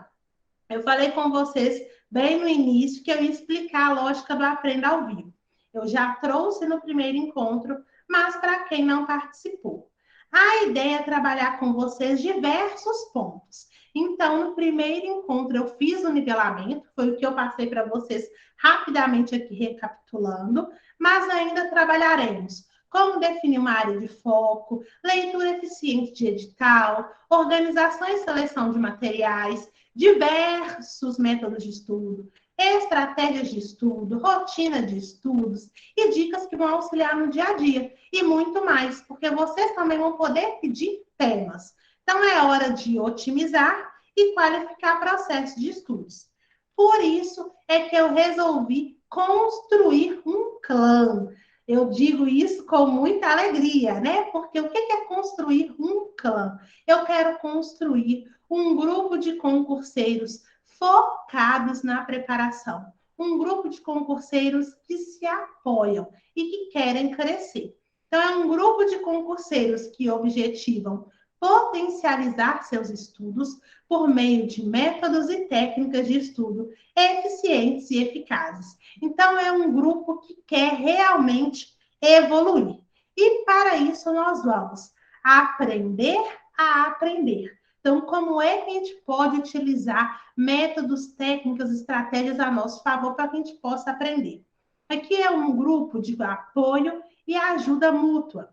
Eu falei com vocês bem no início que eu ia explicar a lógica do Aprenda ao Vivo. Eu já trouxe no primeiro encontro, mas para quem não participou. A ideia é trabalhar com vocês diversos pontos. Então, no primeiro encontro, eu fiz o nivelamento, foi o que eu passei para vocês rapidamente aqui, recapitulando, mas ainda trabalharemos como definir uma área de foco, leitura eficiente de edital, organização e seleção de materiais, diversos métodos de estudo, estratégias de estudo, rotina de estudos e dicas que vão auxiliar no dia a dia e muito mais, porque vocês também vão poder pedir temas. Então é hora de otimizar e qualificar processo de estudos. Por isso é que eu resolvi construir um clã. Eu digo isso com muita alegria, né? Porque o que é construir um clã? Eu quero construir um grupo de concurseiros focados na preparação. Um grupo de concurseiros que se apoiam e que querem crescer. Então, é um grupo de concurseiros que objetivam potencializar seus estudos por meio de métodos e técnicas de estudo eficientes e eficazes. Então, é um grupo que quer realmente evoluir. E para isso, nós vamos aprender a aprender. Então, como é que a gente pode utilizar métodos, técnicas, estratégias a nosso favor para que a gente possa aprender? Aqui é um grupo de apoio e ajuda mútua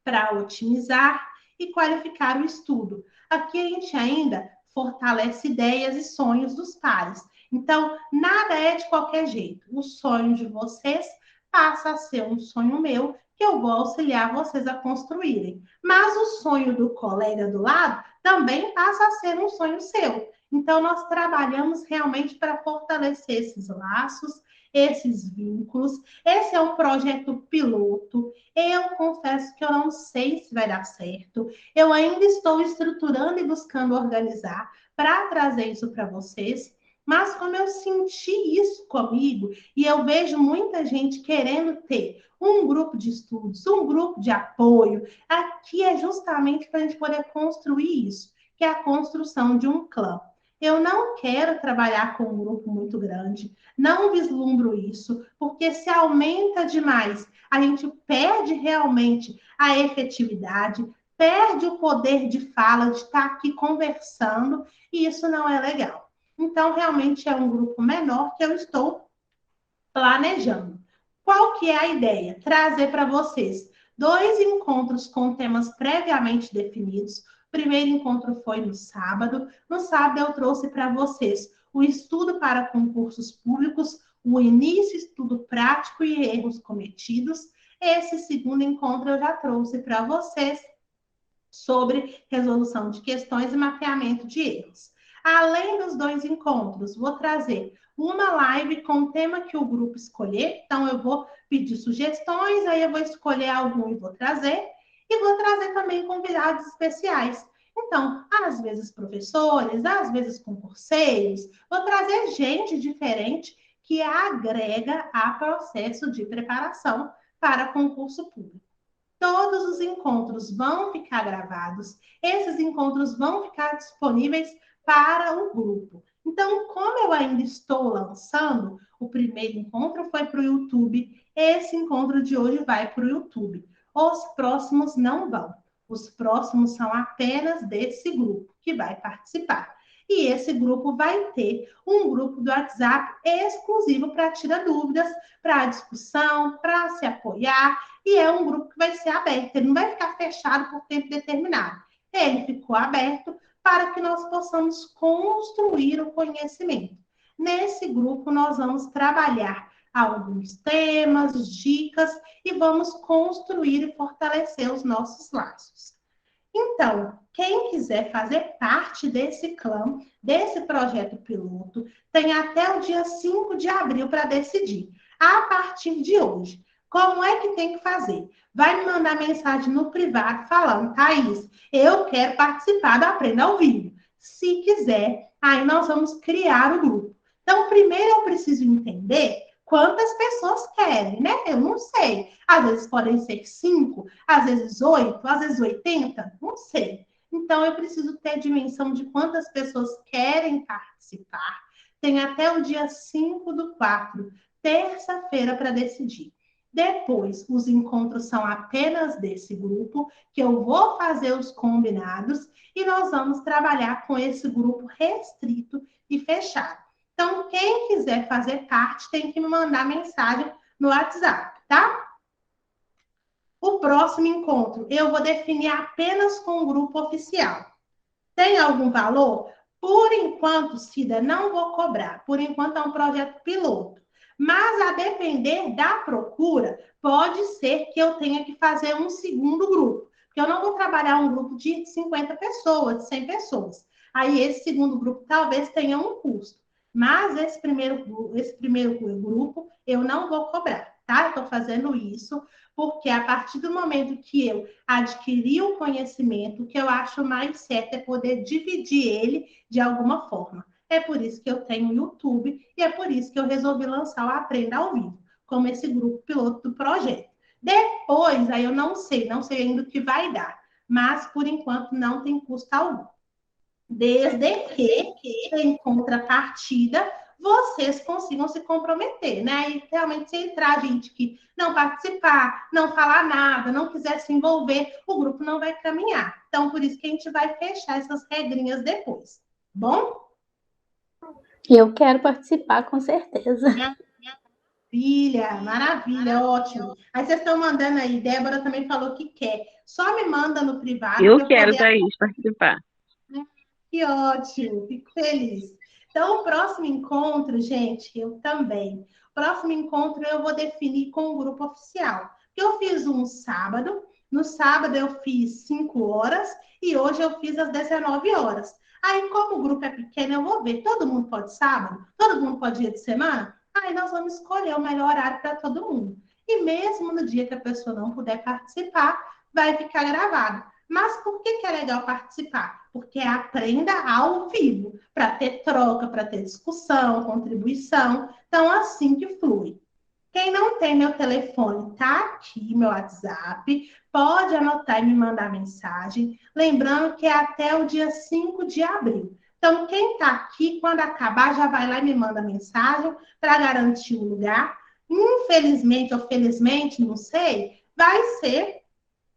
para otimizar e qualificar o estudo. Aqui a gente ainda fortalece ideias e sonhos dos pares. Então, nada é de qualquer jeito. O sonho de vocês passa a ser um sonho meu, que eu vou auxiliar vocês a construírem. Mas o sonho do colega do lado também passa a ser um sonho seu. Então, nós trabalhamos realmente para fortalecer esses laços, esses vínculos. Esse é um projeto piloto. Eu confesso que eu não sei se vai dar certo. Eu ainda estou estruturando e buscando organizar para trazer isso para vocês. Mas como eu senti isso comigo, e eu vejo muita gente querendo ter um grupo de estudos, um grupo de apoio, aqui é justamente para a gente poder construir isso, que é a construção de um clã. Eu não quero trabalhar com um grupo muito grande, não vislumbro isso, porque se aumenta demais, a gente perde realmente a efetividade, perde o poder de fala, de estar aqui conversando, e isso não é legal. Então, realmente é um grupo menor que eu estou planejando. Qual que é a ideia? Trazer para vocês 2 encontros com temas previamente definidos. O primeiro encontro foi no sábado. No sábado eu trouxe para vocês o estudo para concursos públicos, o início, estudo prático e erros cometidos. Esse segundo encontro eu já trouxe para vocês sobre resolução de questões e mapeamento de erros. Além dos dois encontros, vou trazer uma live com o tema que o grupo escolher. Então, eu vou pedir sugestões, aí eu vou escolher algum e vou trazer. E vou trazer também convidados especiais. Então, às vezes professores, às vezes concurseiros, vou trazer gente diferente que agrega a processo de preparação para concurso público. Todos os encontros vão ficar gravados, esses encontros vão ficar disponíveis para o grupo. Então, como eu ainda estou lançando, o primeiro encontro foi para o YouTube, esse encontro de hoje vai para o YouTube. Os próximos não vão. Os próximos são apenas desse grupo que vai participar. E esse grupo vai ter um grupo do WhatsApp exclusivo para tirar dúvidas, para discussão, para se apoiar. E é um grupo que vai ser aberto, ele não vai ficar fechado por tempo determinado. Ele ficou aberto para que nós possamos construir o conhecimento. Nesse grupo, nós vamos trabalhar alguns temas, dicas e vamos construir e fortalecer os nossos laços. Então, quem quiser fazer parte desse clã, desse projeto piloto, tem até o dia 5 de abril para decidir. A partir de hoje, como é que tem que fazer? Vai me mandar mensagem no privado falando, Thaís, eu quero participar do Aprenda ao Vivo. Se quiser, aí nós vamos criar o grupo. Então, primeiro eu preciso entender quantas pessoas querem, né? Eu não sei. Às vezes podem ser 5, às vezes 8, às vezes 80, não sei. Então, eu preciso ter dimensão de quantas pessoas querem participar. Tem até o dia 5/4, terça-feira, para decidir. Depois, os encontros são apenas desse grupo, que eu vou fazer os combinados e nós vamos trabalhar com esse grupo restrito e fechado. Então, quem quiser fazer parte tem que me mandar mensagem no WhatsApp, tá? O próximo encontro eu vou definir apenas com o grupo oficial. Tem algum valor? Por enquanto, Cida, não vou cobrar. Por enquanto é um projeto piloto. Mas a depender da procura, pode ser que eu tenha que fazer um segundo grupo. Porque eu não vou trabalhar um grupo de 50 pessoas, de 100 pessoas. Aí esse segundo grupo talvez tenha um custo. Mas esse primeiro grupo eu não vou cobrar, tá? Eu estou fazendo isso porque a partir do momento que eu adquiri o conhecimento, o que eu acho mais certo é poder dividir ele de alguma forma. É por isso que eu tenho o YouTube e é por isso que eu resolvi lançar o Aprenda ao Vivo, como esse grupo piloto do projeto. Depois, aí eu não sei ainda o que vai dar, mas por enquanto não tem custo algum. Desde que, em contrapartida, vocês consigam se comprometer, né? E realmente, se entrar gente que não participar, não falar nada, não quiser se envolver, o grupo não vai caminhar. Então, por isso que a gente vai fechar essas regrinhas depois. Bom? Eu quero participar, com certeza. Maravilha, ótimo. Aí vocês estão mandando aí, Débora também falou que quer. Só me manda no privado. Eu quero, Thaís, participar. Que ótimo, fico feliz. Então, o próximo encontro, gente, eu também. O próximo encontro eu vou definir com o grupo oficial. Eu fiz um sábado, no sábado eu fiz 5 horas e hoje eu fiz às 19 horas. Aí, como o grupo é pequeno, eu vou ver, todo mundo pode sábado? Todo mundo pode dia de semana? Aí nós vamos escolher o melhor horário para todo mundo. E mesmo no dia que a pessoa não puder participar, vai ficar gravado. Mas por que é legal participar? Porque aprenda ao vivo, para ter troca, para ter discussão, contribuição. Então, assim que flui. Quem não tem meu telefone, tá aqui, meu WhatsApp. Pode anotar e me mandar mensagem. Lembrando que é até o dia 5 de abril. Então, quem está aqui, quando acabar, já vai lá e me manda mensagem para garantir o lugar. Infelizmente ou felizmente, não sei, vai ser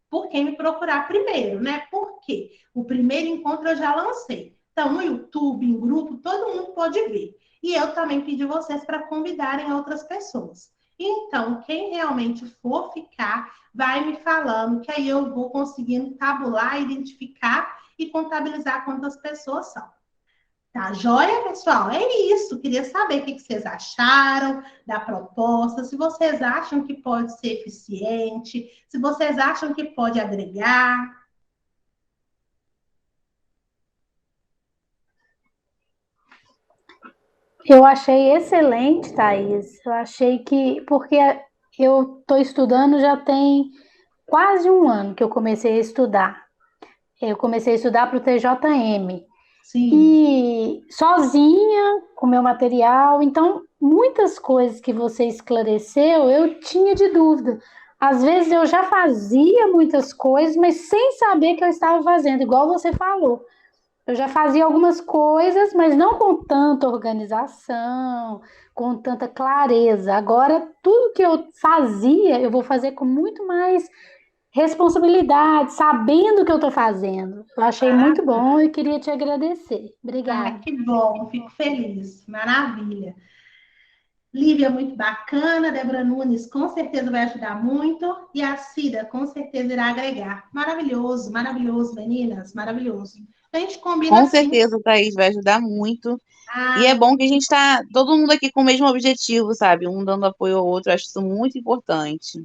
por quem me procurar primeiro, né? Porque o primeiro encontro eu já lancei. Então, no YouTube, em grupo, todo mundo pode ver. E eu também pedi vocês para convidarem outras pessoas. Então, quem realmente for ficar, vai me falando, que aí eu vou conseguindo tabular, identificar e contabilizar quantas pessoas são. Tá joia, pessoal? É isso. Queria saber o que vocês acharam da proposta, se vocês acham que pode ser eficiente, se vocês acham que pode agregar. Eu achei excelente, Thaís. Eu achei que, porque eu estou estudando já tem quase um ano que eu comecei a estudar. Eu comecei a estudar para o TJM. Sim, E sozinha, com meu material. Então, muitas coisas que você esclareceu, eu tinha de dúvida. Às vezes eu já fazia muitas coisas, mas sem saber que eu estava fazendo, igual você falou. Eu já fazia algumas coisas, mas não com tanta organização, com tanta clareza. Agora, tudo que eu fazia, eu vou fazer com muito mais responsabilidade, sabendo o que eu estou fazendo. Eu achei muito bom e queria te agradecer. Obrigada. que bom, fico feliz. Maravilha. Lívia, muito bacana. Débora Nunes, com certeza vai ajudar muito. E a Cida, com certeza irá agregar. Maravilhoso, maravilhoso, meninas, maravilhoso. A gente combina Com assim. certeza, Thaís, vai ajudar muito. E é Ai, bom que a gente está todo mundo aqui com o mesmo objetivo, sabe? Um dando apoio ao outro. Acho isso muito importante.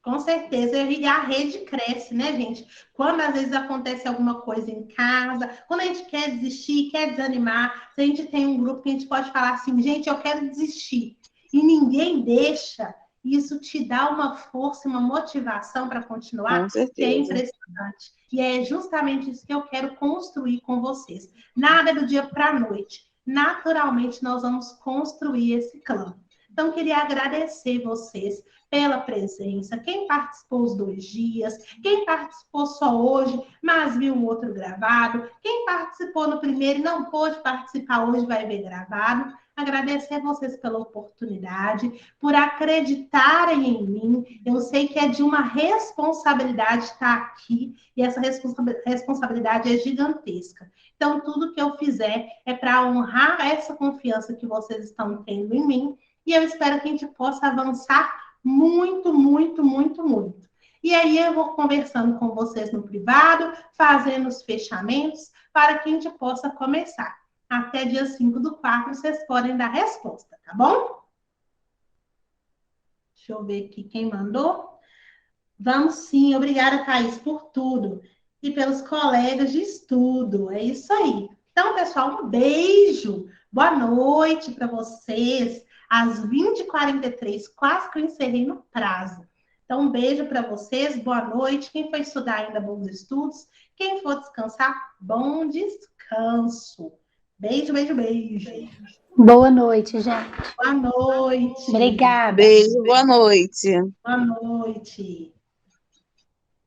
com certeza. E a rede cresce, né, gente? Quando às vezes acontece alguma coisa em casa, quando a gente quer desistir, quer desanimar, se a gente tem um grupo que a gente pode falar assim, gente, eu quero desistir. E ninguém deixa, isso te dá uma força, uma motivação para Com continuar, que é certeza. impressionante. E é justamente isso que eu quero construir com vocês. Nada do dia para a noite. Naturalmente, nós vamos construir esse clã. Então, queria agradecer vocês pela presença, quem participou os 2 dias, quem participou só hoje, mas viu o outro gravado, quem participou no primeiro e não pôde participar hoje, vai ver gravado. Agradecer a vocês pela oportunidade, por acreditarem em mim. Eu sei que é de uma responsabilidade estar aqui, e essa responsabilidade é gigantesca. Então, tudo que eu fizer é para honrar essa confiança que vocês estão tendo em mim, e eu espero que a gente possa avançar muito, muito, muito, muito. E aí eu vou conversando com vocês no privado, fazendo os fechamentos, para que a gente possa começar. Até dia 5/4, vocês podem dar resposta, tá bom? Deixa eu ver aqui quem mandou. Vamos sim, obrigada, Thaís, por tudo. E pelos colegas de estudo. É isso aí. Então, pessoal, um beijo. Boa noite para vocês. Às 20h43, quase que eu encerrei no prazo. Então, um beijo para vocês. Boa noite. Quem for estudar ainda, bons estudos. Quem for descansar, bom descanso. Beijo, beijo, beijo. Boa noite, gente. Boa noite. Obrigada. Beijo, boa noite. Boa noite.